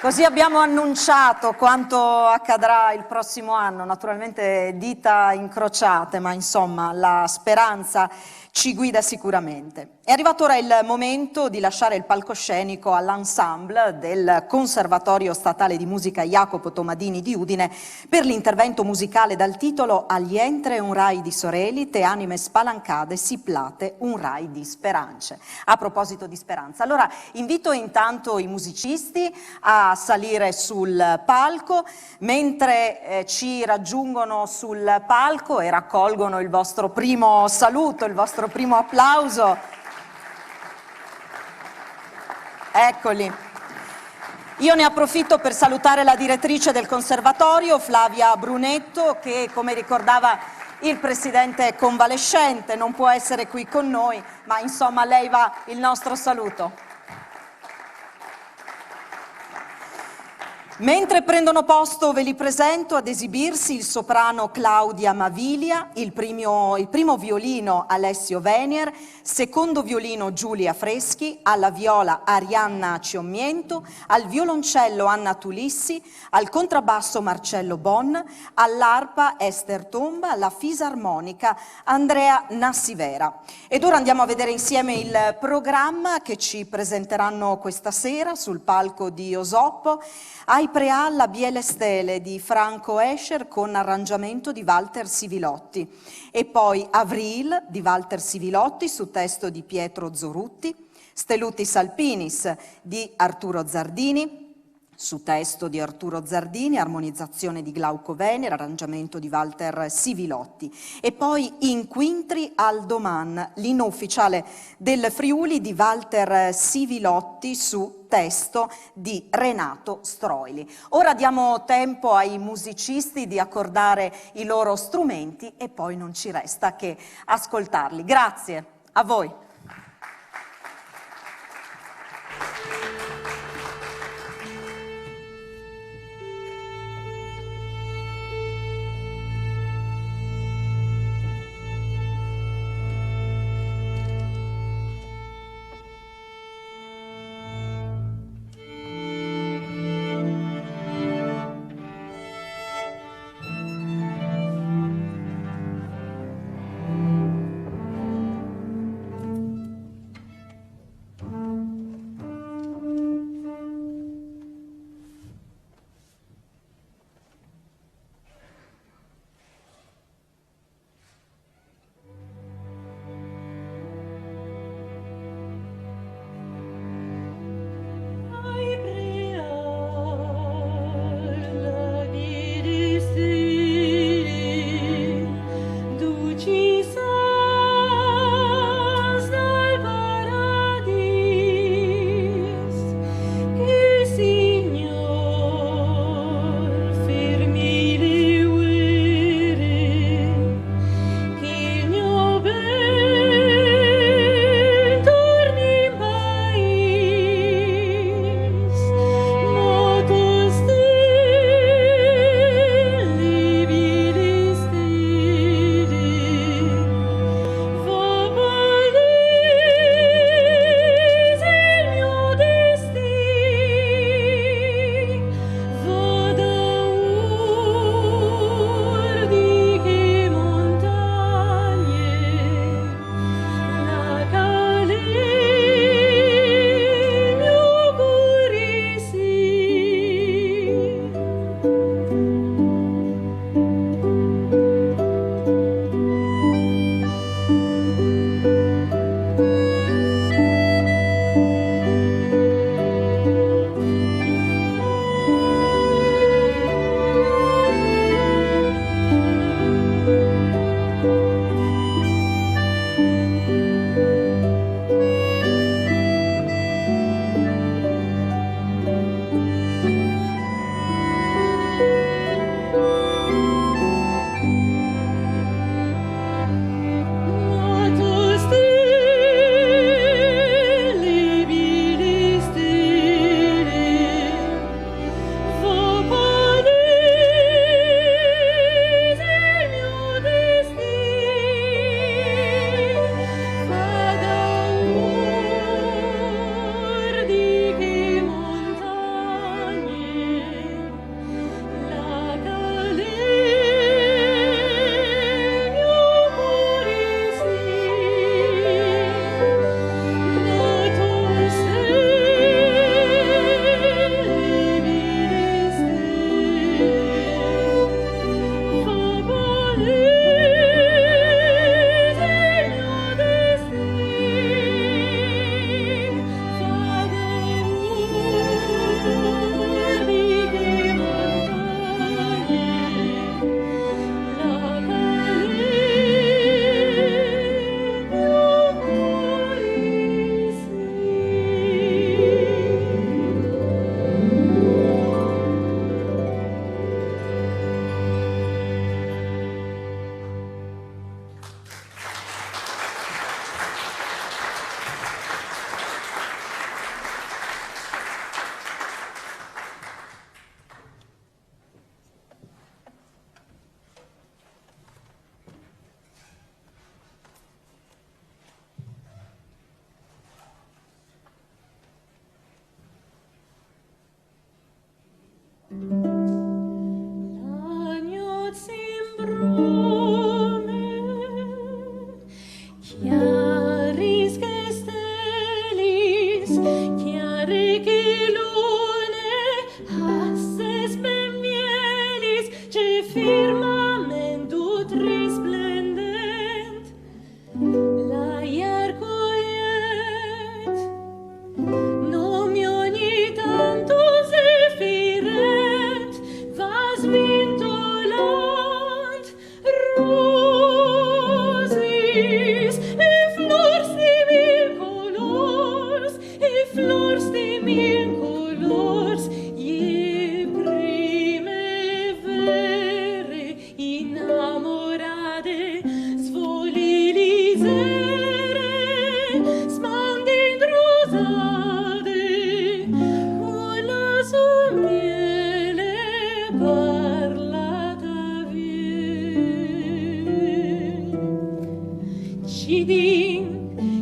Così abbiamo annunciato quanto accadrà il prossimo anno, naturalmente dita incrociate, ma insomma la speranza ci guida sicuramente. È arrivato ora il momento di lasciare il palcoscenico all'ensemble del Conservatorio Statale di Musica Jacopo Tomadini di Udine per l'intervento musicale dal titolo Agli entre un rai di sorelli, te anime spalancade, si plate un rai di speranze. A proposito di speranza, allora invito intanto i musicisti a salire sul palco, mentre ci raggiungono sul palco e raccolgono il vostro primo saluto, il vostro primo applauso. Eccoli. Io ne approfitto per salutare la direttrice del Conservatorio, Flavia Brunetto, che, come ricordava il Presidente convalescente, non può essere qui con noi, ma insomma a lei va il nostro saluto. Mentre prendono posto ve li presento ad esibirsi il soprano Claudia Mavilia, il primo violino Alessio Venier, secondo violino Giulia Freschi, alla viola Arianna Ciommiento, al violoncello Anna Tulissi, al contrabbasso Marcello Bon, all'arpa Esther Tomba, alla fisarmonica Andrea Nassivera. Ed ora andiamo a vedere insieme il programma che ci presenteranno questa sera sul palco di Osoppo. Ai Preal la Biele Stele di Franco Escher con arrangiamento di Walter Sivilotti e poi Avril di Walter Sivilotti su testo di Pietro Zorutti, Stelutis Alpinis di Arturo Zardini su testo di Arturo Zardini, armonizzazione di Glauco Venera, arrangiamento di Walter Sivilotti e poi Inquintri al Doman, l'inno ufficiale del Friuli di Walter Sivilotti su testo di Renato Stroili. Ora diamo tempo ai musicisti di accordare i loro strumenti e poi non ci resta che ascoltarli. Grazie a voi.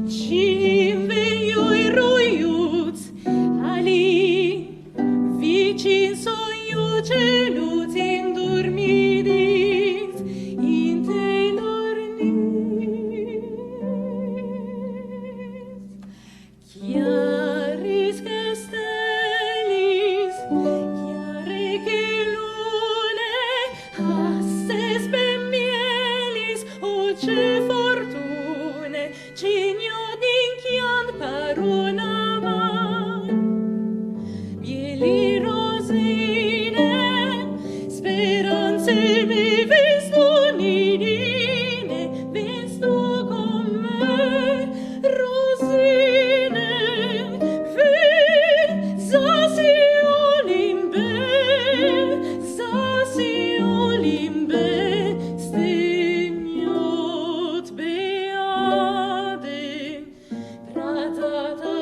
Cidim veiui ruiuți, ali, vicin soiu celuți îndormidiți, in te lorniți. Chiaris che stelis, chiare che lune, asses bemielis, o ce fortune, cigno d'inchian paruna man, mieli rosine, speranze mi vesto nidine, vesto con me, rosine, zasi olimbe, stemiot beade, pratata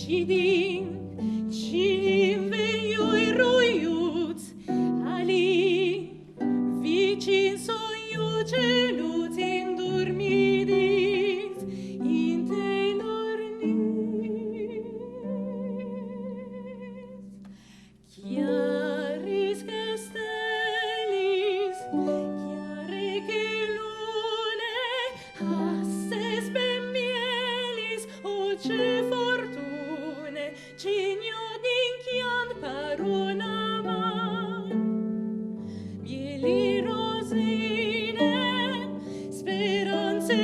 Cidim veiui ruiuț, ali, vicin soiu celuți îndurmidiți, in teilor nis. Chiaris che stelis, chiare che lune, asses ben mielis, o ce fortune, cigno d'inchian par una man. Mieli rosine, speranze